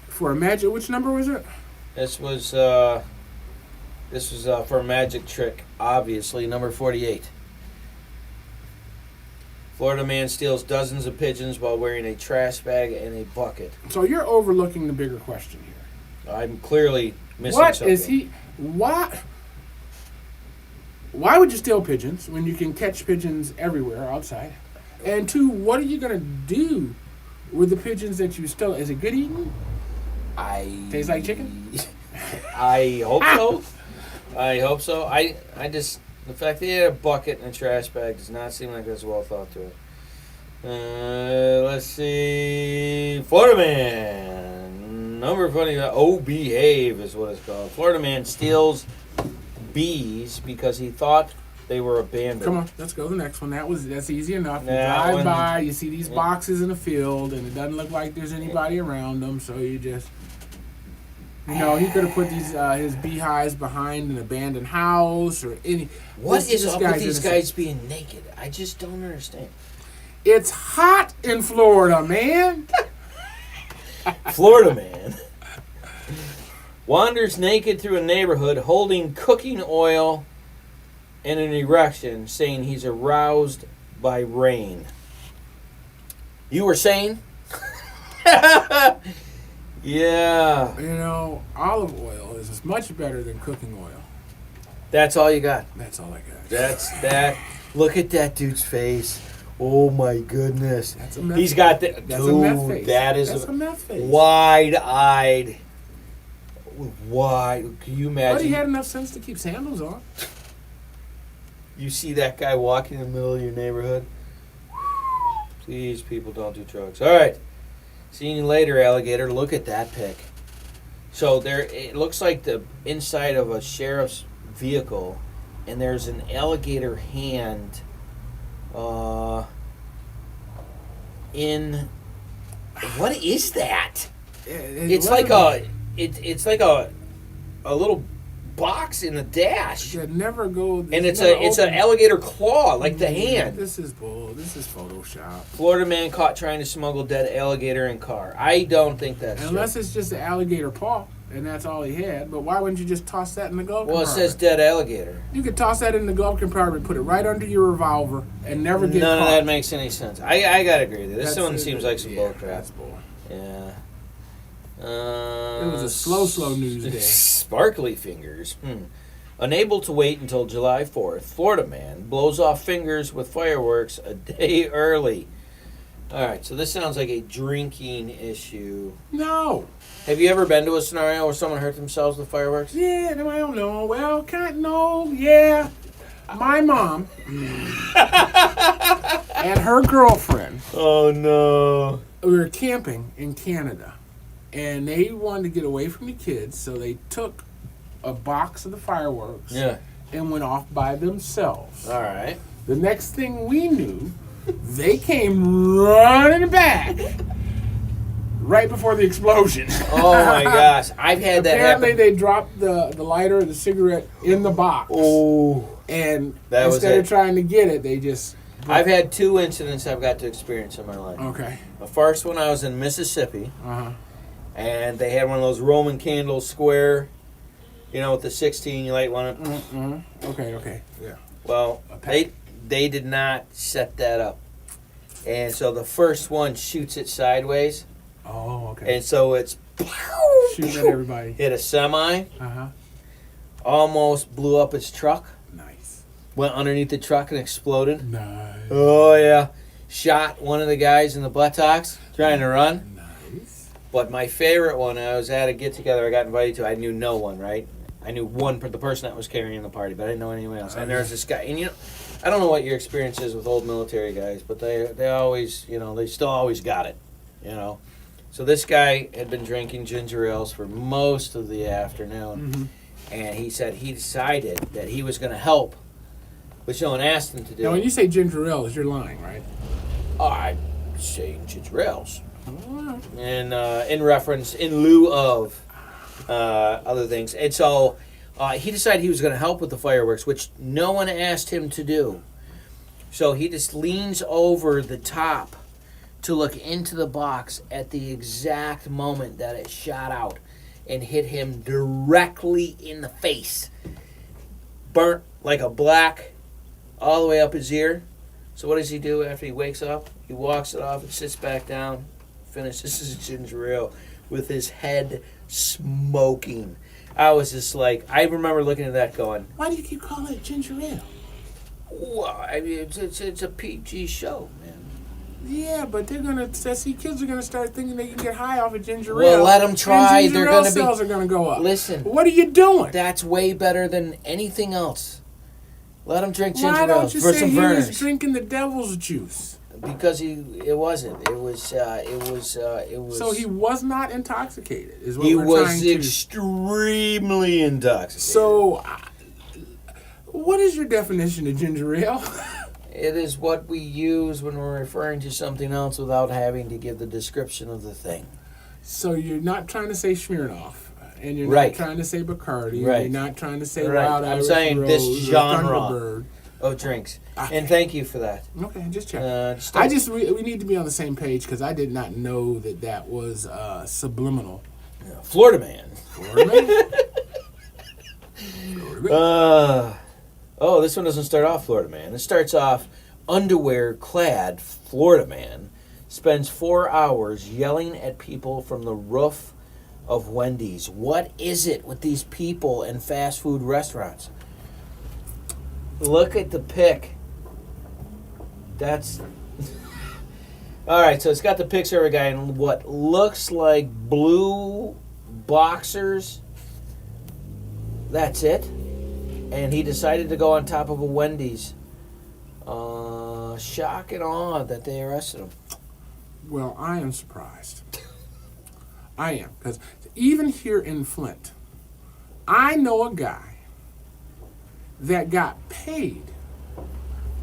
For a magic, which number was it? This was for a magic trick, obviously, number 48. Florida man steals dozens of pigeons while wearing a trash bag and a bucket. So you're overlooking the bigger question here. I'm clearly missing What something. is he? Why would you steal pigeons when you can catch pigeons everywhere outside? And two, what are you going to do with the pigeons that you stole? Is it good eating? Tastes like chicken? I hope so. I hope so. I just, the fact that he had a bucket and a trash bag does not seem like that's well thought to it. Let's see. Florida man. Number 20. Oh, behave is what it's called. Florida man steals bees because he thought they were abandoned. Come on, let's go to the next one. That's easy enough. You That drive one- by, you see these boxes in the field, and it doesn't look like there's anybody around them, so you just... he could have put his beehives behind an abandoned house or any... What is up with guy's these innocent. guys being naked? I just don't understand. It's hot in Florida, man. Florida man wanders naked through a neighborhood holding cooking oil and an erection, saying he's aroused by rain. You were saying? Yeah. Olive oil is much better than cooking oil. That's all you got. That's all I got. That's that. Look at that dude's face. Oh my goodness. That's a meth He's got the That's a meth dude. face. That is That's a meth face. wide-eyed. Wide. Can you imagine? But he had enough sense to keep sandals on. You see that guy walking in the middle of your neighborhood? Please, people, don't do drugs. All right. Seeing you later, alligator. Look at that pic. So it looks like the inside of a sheriff's vehicle, and there's an alligator hand in. What is that? It's like a little box in the dash. It never go. And it's an alligator claw, like the hand. This is bull. This is Photoshop. Florida man caught trying to smuggle dead alligator in car. I don't think that's Unless true. it's just an alligator paw, and that's all he had. But why wouldn't you just toss that in the glove Well, it compartment? says dead alligator. You could toss that in the glove compartment, put it right under your revolver, and never get None caught. of that makes any sense. I gotta agree with you. This one seems like some bull crap. That's bull. Yeah. It was a slow news day. Sparkly fingers. Unable to wait until July 4th, Florida man blows off fingers with fireworks a day early. All right, so this sounds like a drinking issue. No. Have you ever been to a scenario where someone hurt themselves with fireworks? Yeah, no, I don't know. Well, no, yeah. My mom and her girlfriend, Oh, no. we were camping in Canada, and they wanted to get away from the kids, so they took a box of the fireworks Yeah. and went off by themselves. All right. The next thing we knew, they came running back right before the explosion. Oh, my gosh. I've had that Apparently, happen. they dropped the lighter, the cigarette, in the box. Oh. And That was instead of it. trying to get it, they just... I've had 2 incidents I've got to experience in my life. Okay. The first one, I was in Mississippi, Uh-huh. and they had one of those Roman candle square, with the 16, you light one. Mm-hmm. Okay. Yeah. Well, they did not set that up. And so the first one shoots it sideways, Oh, okay. and so it's Shooting at everybody. hit a semi, Uh-huh. almost blew up its truck, Nice. went underneath the truck and exploded. Nice. Oh, yeah. Shot one of the guys in the buttocks trying to run. Nice. But my favorite one, I was at a get-together I got invited to. I knew no one, right? I knew the person that was carrying the party, but I didn't know anyone else. And there was this guy. And, I don't know what your experience is with old military guys, but they always, they still always got it, So this guy had been drinking ginger ales for most of the afternoon. Mm-hmm. And he said he decided that he was going to help, which no one asked him to do. Now, when you say ginger ales, you're lying, right? I'm saying ginger ales. Oh, And in lieu of other things. And so he decided he was going to help with the fireworks, which no one asked him to do. So he just leans over the top to look into the box at the exact moment that it shot out and hit him directly in the face. Burnt like a black all the way up his ear. So what does he do after he wakes up? He walks it off and sits back down, finishes his ginger ale with his head smoking. I was just like, I remember looking at that going, why do you keep calling it ginger ale? well, I mean, it's a PG show, man. Yeah, but they're gonna kids are gonna start thinking they can get high off of ginger ale. Well, let them try. And ginger They're ale gonna sales are gonna go up. Listen, What are you doing? that's way better than anything else. Let them drink ginger Why ale don't you for say some he Vernors. was drinking the devil's juice? Because it wasn't. It was. So he was not intoxicated, is what He we're was trying to... extremely intoxicated. So, what is your definition of ginger ale? It is what we use when we're referring to something else without having to give the description of the thing. So you're not trying to say Smirnoff, and you're Right. not trying to say Bacardi, Right. and you're not trying to say Right. Wild I'm Irish saying Rose this or genre. Thunderbird. Oh, drinks. Okay. And thank you for that. Okay, just check. We need to be on the same page because I did not know that was subliminal. Florida man. Florida man? Florida man? Oh, this one doesn't start off Florida man. It starts off underwear-clad Florida man spends 4 hours yelling at people from the roof of Wendy's. What is it with these people and fast food restaurants? Look at the pic. That's... All right, so it's got the picture of a guy in what looks like blue boxers. That's it. And he decided to go on top of a Wendy's. Shock and awe that they arrested him. Well, I am surprised. I am. Because even here in Flint, I know a guy that got paid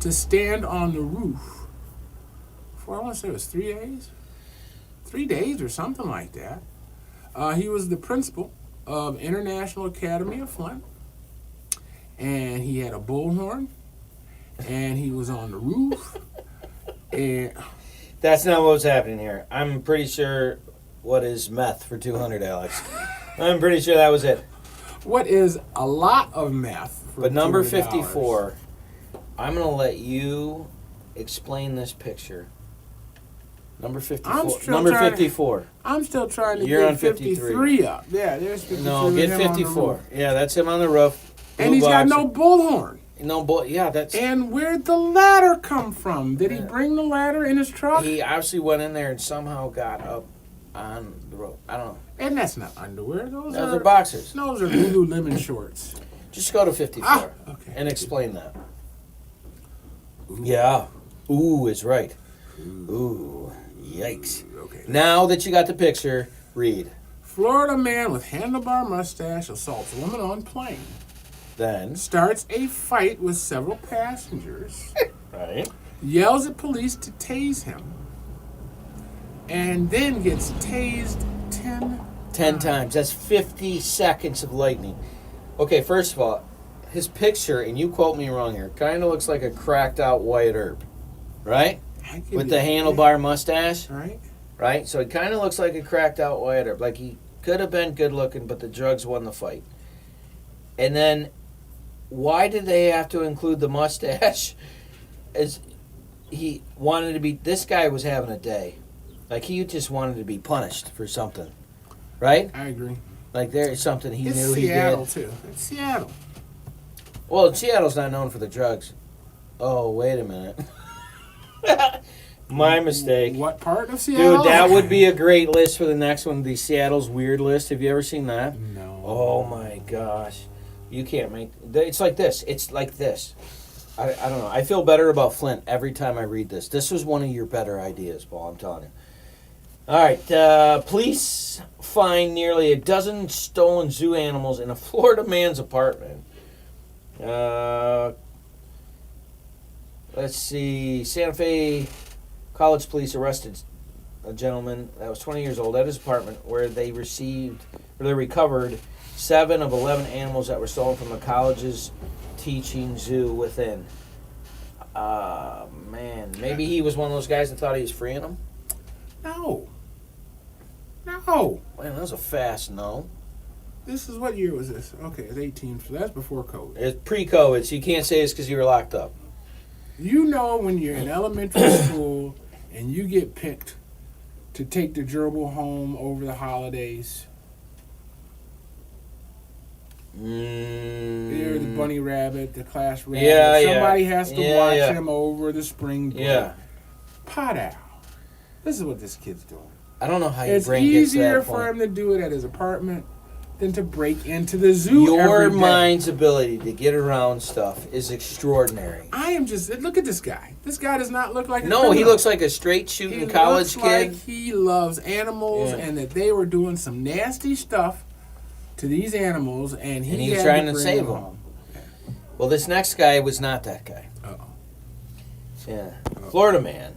to stand on the roof for, I want to say it was 3 days? 3 days or something like that. He was the principal of International Academy of Flint. And he had a bullhorn. And he was on the roof. And That's not what was happening here. I'm pretty sure what is meth for 200, Alex. I'm pretty sure that was it. what is a lot of meth for But number $200? 54, I'm going to let you explain this picture. Number 54. Number 54. I'm still trying to You're get on 53. 53 up. Yeah, there's 53. No, with get him on the 54. roof. Yeah, that's him on the roof. And Blue he's got boxer. no bullhorn. No, boy. Yeah, that's... And where'd the ladder come from? Did he bring the ladder in his truck? He obviously went in there and somehow got up on the rope. I don't know. And that's not underwear. Those Those are are boxers. Those are Lululemon shorts. Just go to 54 Okay. and explain that. Yeah. Ooh is right. Ooh. Yikes. Okay. Now that you got the picture, read. Florida man with handlebar mustache assaults woman on plane. Then, Starts a fight with several passengers. right? Yells at police to tase him. And then gets tased 10 10 times. That's 50 seconds of lightning. Okay, first of all, his picture, and you quote me wrong here, kind of looks like a cracked out Wyatt Earp, right? With the handlebar mustache, right? So he kind of looks like a cracked out Wyatt Earp. Like he could have been good looking, but the drugs won the fight. And then, why did they have to include the mustache? As he wanted to be, this guy was having a day. Like he just wanted to be punished for something, right? I agree. Like there's something he It's knew Seattle, he did. too. It's Seattle. Well, Seattle's not known for the drugs. Oh, wait a minute. My mistake. What part of Seattle? Dude, that would be a great list for the next one, the Seattle's Weird List. Have you ever seen that? No. Oh, my gosh. You can't make... It's like this. It's like this. I don't know. I feel better about Flint every time I read this. This was one of your better ideas, Paul, I'm telling you. All right. Police find nearly a dozen stolen zoo animals in a Florida man's apartment. Let's see. Santa Fe College police arrested a gentleman that was 20 years old at his apartment where they recovered 7 of 11 animals that were stolen from the college's teaching zoo within. Man, maybe he was one of those guys that thought he was freeing them. No. Man, that was a fast no. This is, what year was this? Okay, it's 18, so that's before COVID. It's pre-COVID, so you can't say it's because you were locked up. You know when you're in elementary school and you get picked to take the gerbil home over the holidays. They're the bunny rabbit, the class rabbit. Yeah, Somebody has to watch yeah. him over the spring break. Yeah. Pot owl. This is what this kid's doing. I don't know how your It's brain gets to easier that point. for him to do it at his apartment than to break into the zoo Your every day. mind's ability to get around stuff is extraordinary. I am just... Look at this guy. This guy does not look like a No, criminal. he looks like a straight shooting college looks kid. like he loves animals and that they were doing some nasty stuff to these animals, and he was had trying to bring save them them. home. Well, this next guy was not that guy. Uh-oh. Yeah. Florida man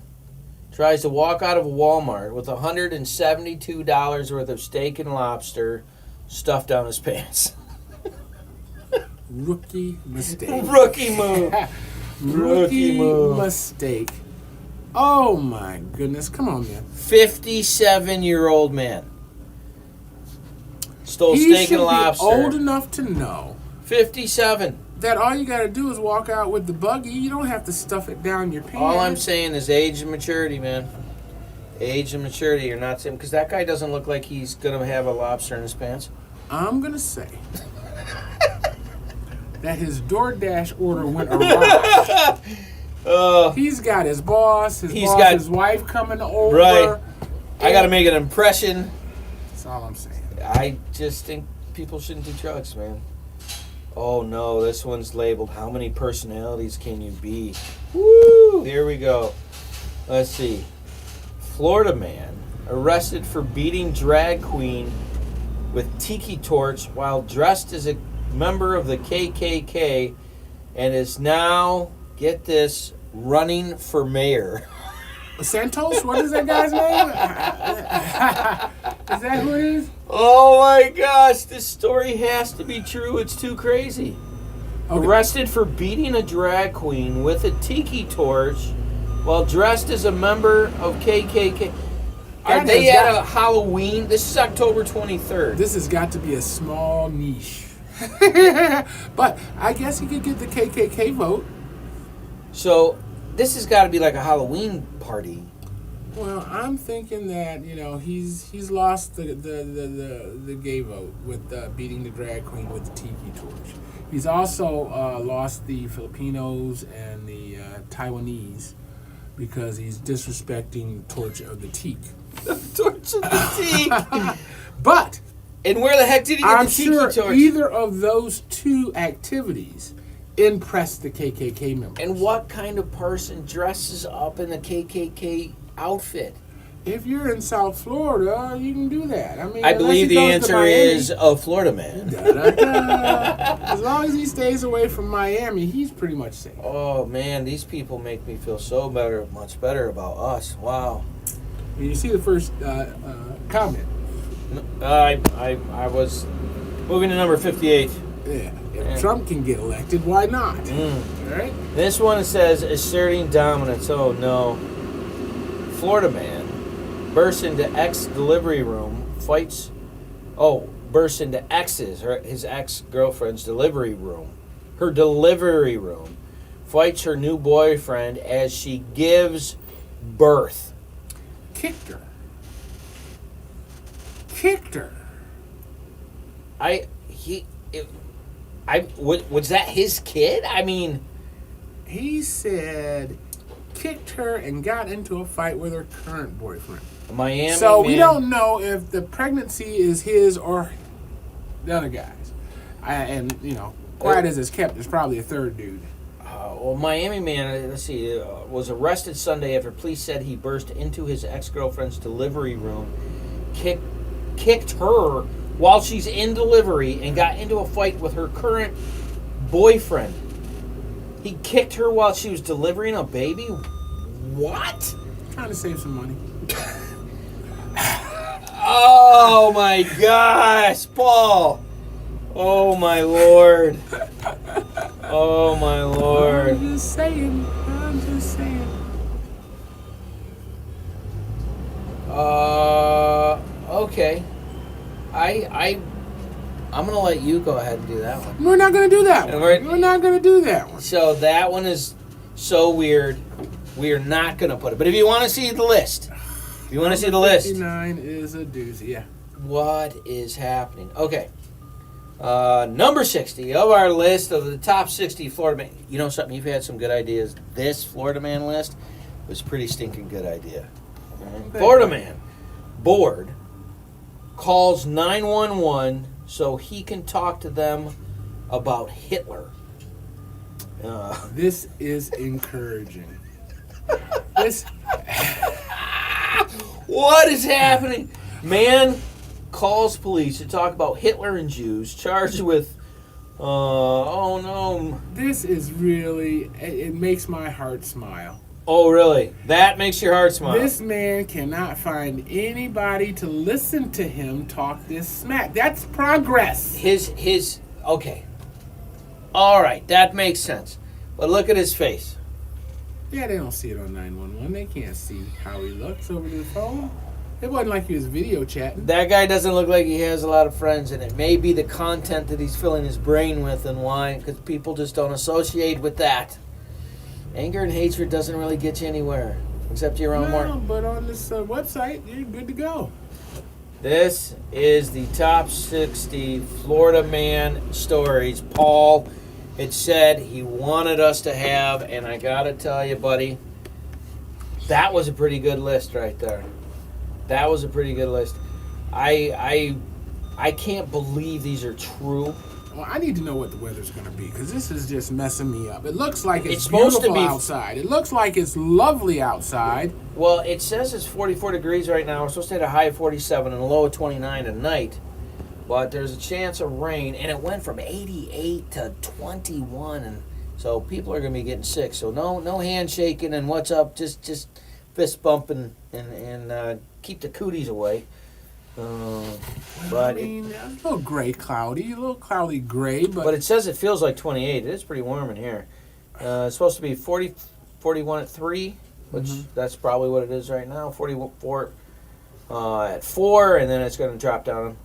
tries to walk out of a Walmart with $172 worth of steak and lobster stuffed down his pants. Rookie mistake. Rookie move. Rookie move. mistake. Oh my goodness. Come on, man. 57-year-old man. Stole He steak should and lobster. be old enough to know 57. that all you got to do is walk out with the buggy. You don't have to stuff it down your pants. All I'm saying is age and maturity, man. Age and maturity. You're not saying... Because that guy doesn't look like he's going to have a lobster in his pants. I'm going to say that his DoorDash order went awry. He's got his boss, his wife coming over. Right. I got to make an impression. That's all I'm saying. I just think people shouldn't do drugs, man. Oh, no. This one's labeled, how many personalities can you be? Woo! Here we go. Let's see. Florida man arrested for beating drag queen with tiki torch while dressed as a member of the KKK and is now, get this, running for mayor. Santos? What is that guy's name? Is that who it is? Oh my gosh, this story has to be true. It's too crazy. Okay. Arrested for beating a drag queen with a tiki torch while dressed as a member of KKK. Are they at a Halloween? This is October 23rd. This has got to be a small niche. But I guess he could get the KKK vote. So this has got to be like a Halloween party. Well, I'm thinking that, he's lost the gay vote with beating the drag queen with the tiki torch. He's also lost the Filipinos and the Taiwanese because he's disrespecting the torch of the teak. The torch of the teak. But and where the heck did he get the tiki torch? Either of those two activities impressed the KKK members. And what kind of person dresses up in a KKK outfit? If you're in South Florida, you can do that. I believe the answer is a Florida man. As long as he stays away from Miami, he's pretty much safe. Oh man, these people make me feel so much better about us. Wow. You see the first comment. I was moving to number 58. Yeah. If Trump can get elected, why not? All right. This one says asserting dominance. Oh no. Florida man bursts into ex delivery room, fights. Oh, bursts into his ex-girlfriend's delivery room. Her delivery room. Fights her new boyfriend as she gives birth. Kicked her. Was that his kid? I mean, he said kicked her and got into a fight with her current boyfriend. Miami. So man. we don't know if the pregnancy is his or the other guy's. Quiet as it's kept, there's probably a third dude. Well, Miami man, let's see, was arrested Sunday after police said he burst into his ex-girlfriend's delivery room, kicked her while she's in delivery, and got into a fight with her current boyfriend. He kicked her while she was delivering a baby? What? Trying to save some money. Oh my gosh, Paul. Oh my Lord. Oh my Lord. I'm just saying. Okay. I'm gonna let you go ahead and do that one. We're not gonna do that one. We're not gonna do that one. So that one is so weird. We are not gonna put it. But if you want to see the list, 59 is a doozy. Yeah. What is happening? Okay. Number 60 of our list of the top 60 Florida man. You know something? You've had some good ideas. This Florida man list was a pretty stinking good idea. Okay. Florida man, bored, calls 911 so he can talk to them about Hitler. This is encouraging. What is happening? Man calls police to talk about Hitler and Jews, charged with, oh no. This is really, it makes my heart smile. Oh, really? That makes your heart smile. This man cannot find anybody to listen to him talk this smack. That's progress. Okay. All right, that makes sense. But look at his face. Yeah, they don't see it on 911. They can't see how he looks over the phone. It wasn't like he was video chatting. That guy doesn't look like he has a lot of friends, and it may be the content that he's filling his brain with and why, because people just don't associate with that. Anger and hatred doesn't really get you anywhere, except your own more. But on this website, you're good to go. This is the top 60 Florida man stories. Paul, it said he wanted us to have, and I got to tell you, buddy, that was a pretty good list right there. That was a pretty good list. I can't believe these are true. Well, I need to know what the weather's going to be because this is just messing me up. It looks like it's supposed beautiful to be outside. It looks like it's lovely outside. Well, it says it's 44 degrees right now. We're supposed to hit a high of 47 and a low of 29 at night. But there's a chance of rain, and it went from 88 to 21, and so people are going to be getting sick. So no handshaking and what's up, just fist bumping and keep the cooties away. But I mean, a little gray, cloudy, a little cloudy gray, but it says it feels like 28. It is pretty warm in here. It's supposed to be 41 at 3, which that's probably what it is right now. 44 at 4, and then it's going to drop down.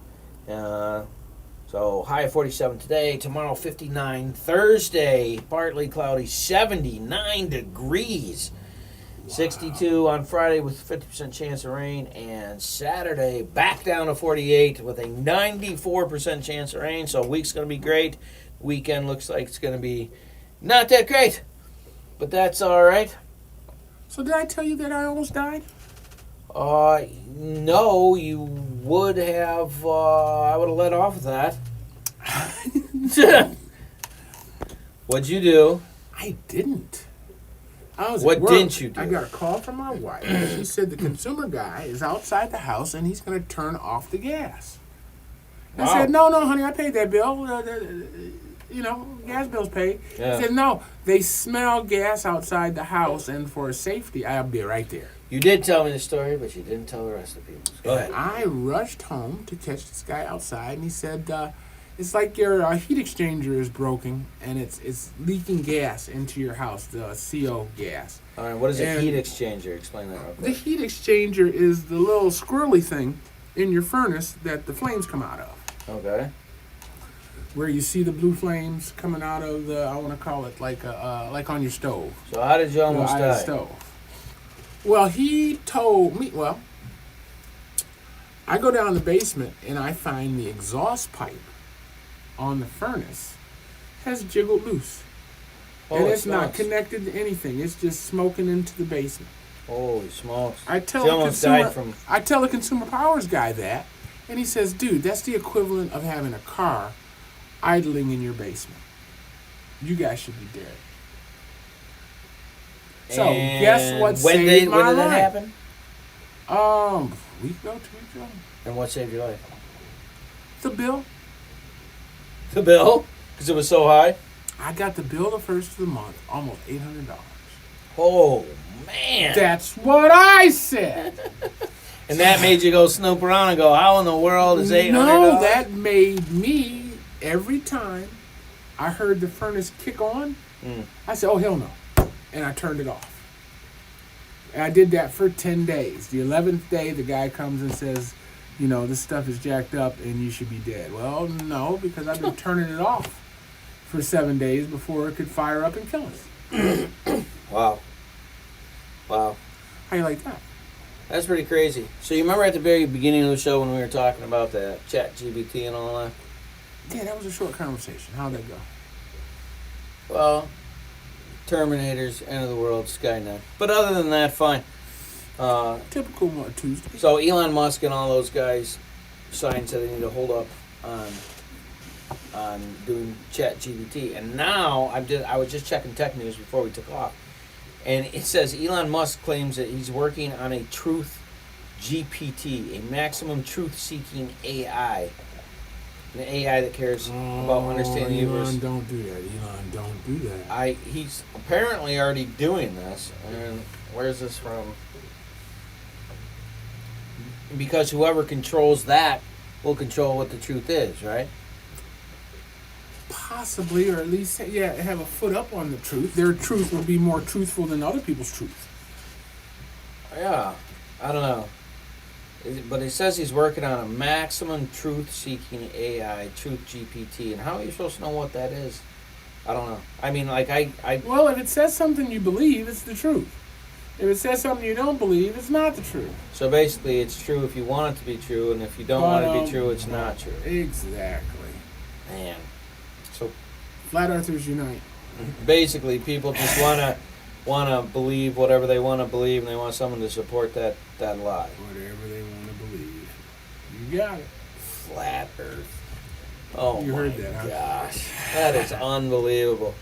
So high of 47 today, tomorrow 59, Thursday partly cloudy, 79 degrees. 62 on Friday with 50% chance of rain, and Saturday back down to 48 with a 94% chance of rain. So week's going to be great. Weekend looks like it's going to be not that great, but that's all right. So did I tell you that I almost died? No, you would have. I would have let off with that. What'd you do? I didn't. What didn't you do? I got a call from my wife. She said the consumer guy is outside the house and he's going to turn off the gas. I said, no, honey, I paid that bill. Gas bill's paid. Yeah. I said, no, they smell gas outside the house, and for safety, I'll be right there. You did tell me the story, but you didn't tell the rest of the people. Go ahead. I rushed home to catch this guy outside, and he said, It's like your heat exchanger is broken and it's leaking gas into your house, the CO gas. All right, what is a And heat exchanger? Explain that real The quick. heat exchanger is the little squirrely thing in your furnace that the flames come out of. Okay. Where you see the blue flames coming out of the, I want to call it like on your stove. So how did you almost Eye of the die? stove. Well, he told me, I go down the basement and I find the exhaust pipe on the furnace has jiggled loose. And it's not connected to anything. It's just smoking into the basement. Holy smokes. I tell She the almost consumer, died from... I tell the consumer powers guy that, and he says, "Dude, that's the equivalent of having a car idling in your basement. You guys should be dead." So And guess what when saved my when did that life? happen? A week ago, 2 weeks ago. And what saved your life? The bill. The bill? Because it was so high? I got the bill the first of the month, almost $800. Oh, man. That's what I said. And that made you go snoop around and go, how in the world is $800? No, that made me, every time I heard the furnace kick on, I said, "Oh, hell no." And I turned it off. And I did that for 10 days. The 11th day, the guy comes and says, "This stuff is jacked up and you should be dead." Well, no, because I've been turning it off for 7 days before it could fire up and kill us. Wow. Wow. How you like that? That's pretty crazy. So you remember at the very beginning of the show when we were talking about the chat GBT and all that? Yeah, that was a short conversation. How'd that go? Well, Terminators, End of the World, Skynet. But other than that, fine. Typical Tuesday. So Elon Musk and all those guys signed said they need to hold up on doing chat GBT. And now I was just checking tech news before we took off. And it says Elon Musk claims that he's working on a truth GPT, a maximum truth-seeking AI. An AI that cares about understanding the universe. Elon, don't do that. Elon, don't do that. He's apparently already doing this. And where's this from? Because whoever controls that will control what the truth is, right? Possibly, or at least, have a foot up on the truth. Their truth will be more truthful than other people's truth. Yeah, I don't know. But it says he's working on a maximum truth-seeking AI, Truth GPT. And how are you supposed to know what that is? I don't know. I mean, like, Well, if it says something you believe, it's the truth. If it says something you don't believe, it's not the truth. So basically, it's true if you want it to be true, and if you don't want it to be true, it's not true. Exactly. Man. So Flat Earthers unite. basically, people just want to believe whatever they want to believe, and they want someone to support that lie. Whatever they want to believe. You got it. Flat Earth. Oh, You heard my that, huh? gosh. That is unbelievable.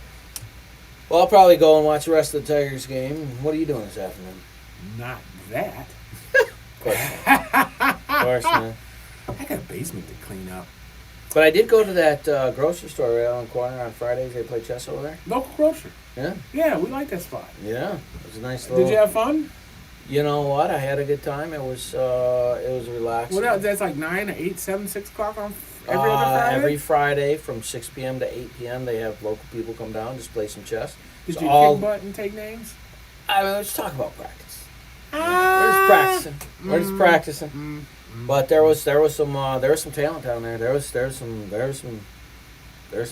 Well, I'll probably go and watch the rest of the Tigers game. What are you doing this afternoon? Not that. Of course, man. Of course, man. I got a basement to clean up. But I did go to that grocery store right on the corner on Fridays. They play chess over there. Local grocery. Yeah. Yeah, we like that spot. Yeah. It was a nice little... Did you have fun? You know what? I had a good time. It was relaxing. What else? That's like 9, 8, 7, 6 o'clock on every other Friday? Every Friday from 6 p.m. to 8 p.m. they have local people come down, just play some chess. Did It's you all- kick butt and take names? I mean, let's talk about practice. We're just practicing. We're just practicing. But there was some talent down there. There was some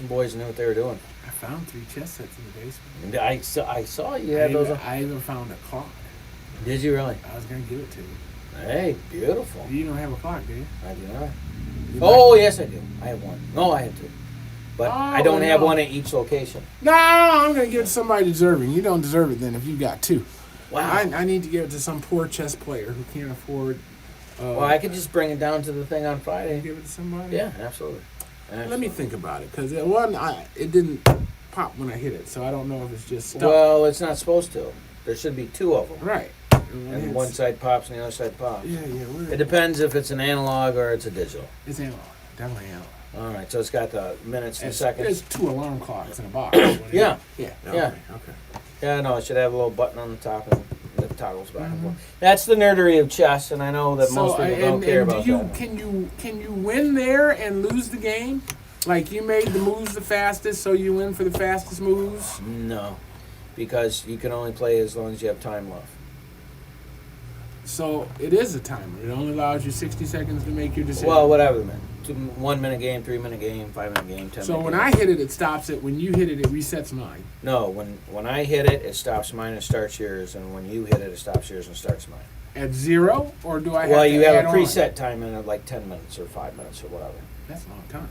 boys who knew what they were doing. I found 3 chess sets in the basement. And I saw you had those. I even found a clock. Did you really? I was going to give it to you. Hey, beautiful. You don't have a clock, do you? I do not. You Oh, yes, I do. I have one. No, I have 2. But I don't have no. one at each location. No, I'm going to give it to somebody deserving. You don't deserve it then if you got 2. Wow. I need to give it to some poor chess player who can't afford. Well, I could just bring it down to the thing on Friday. Give it to somebody. Yeah, absolutely. Let me think about it because it didn't pop when I hit it, so I don't know if it's just stuck. Well, it's not supposed to. There should be 2 of them. Right. And one side pops and the other side pops. Yeah. It depends if it's an analog or it's a digital. It's analog. Definitely analog. All right, so it's got the minutes and seconds. There's 2 alarm clocks in a box. Yeah. Yeah. Yeah. Okay. Yeah, no, it should have a little button on the top and the toggles back and forth. That's the nerdery of chess, and I know that most people don't care about that. Can you win there and lose the game? Like you made the moves the fastest, so you win for the fastest moves? No, because you can only play as long as you have time left. So it is a timer. It only allows you 60 seconds to make your decision. Well, whatever, man. 1 minute game, 3 minute game, 5 minute game, 10 So minute when game. I hit it, it stops it. When you hit it, it resets mine. No, when I hit it, it stops mine and starts yours, and when you hit it, it stops yours and starts mine. At 0, or do I have Well, to you have add a on? preset time in it, like 10 minutes or 5 minutes or whatever. That's a long time.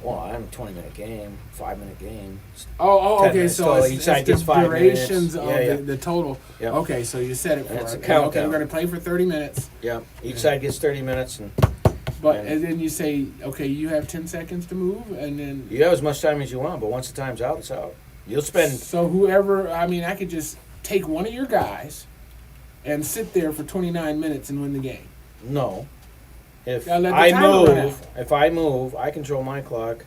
Well, I'm a 20-minute game, 5-minute game. 10 10 okay. minutes So total. it's, Each side it's gets the 5 durations minutes. of Yeah, yeah. The total. Yep. Okay, so you set it for And it's a it. countdown. Okay, we're going to play for 30 minutes. Yeah, each side gets 30 minutes, and And then you say, okay, you have 10 seconds to move, and then... you have as much time as you want, but once the time's out, it's out. You'll spend... So whoever... I mean, I could just take one of your guys and sit there for 29 minutes and win the game. No. If Gotta let the I timer run move, I control my clock,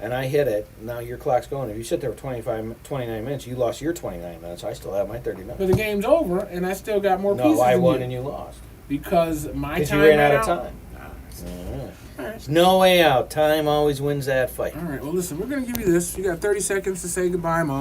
and I hit it, now your clock's going. If you sit there for 29 minutes, you lost your 29 minutes. I still have my 30 minutes. But the game's over, and I still got more pieces No, I than won you. and you lost. Because my Because time you ran out ran of time. All right. There's no way out. Time always wins that fight. All right. Well, listen, we're going to give you this. You got 30 seconds to say goodbye, Mom.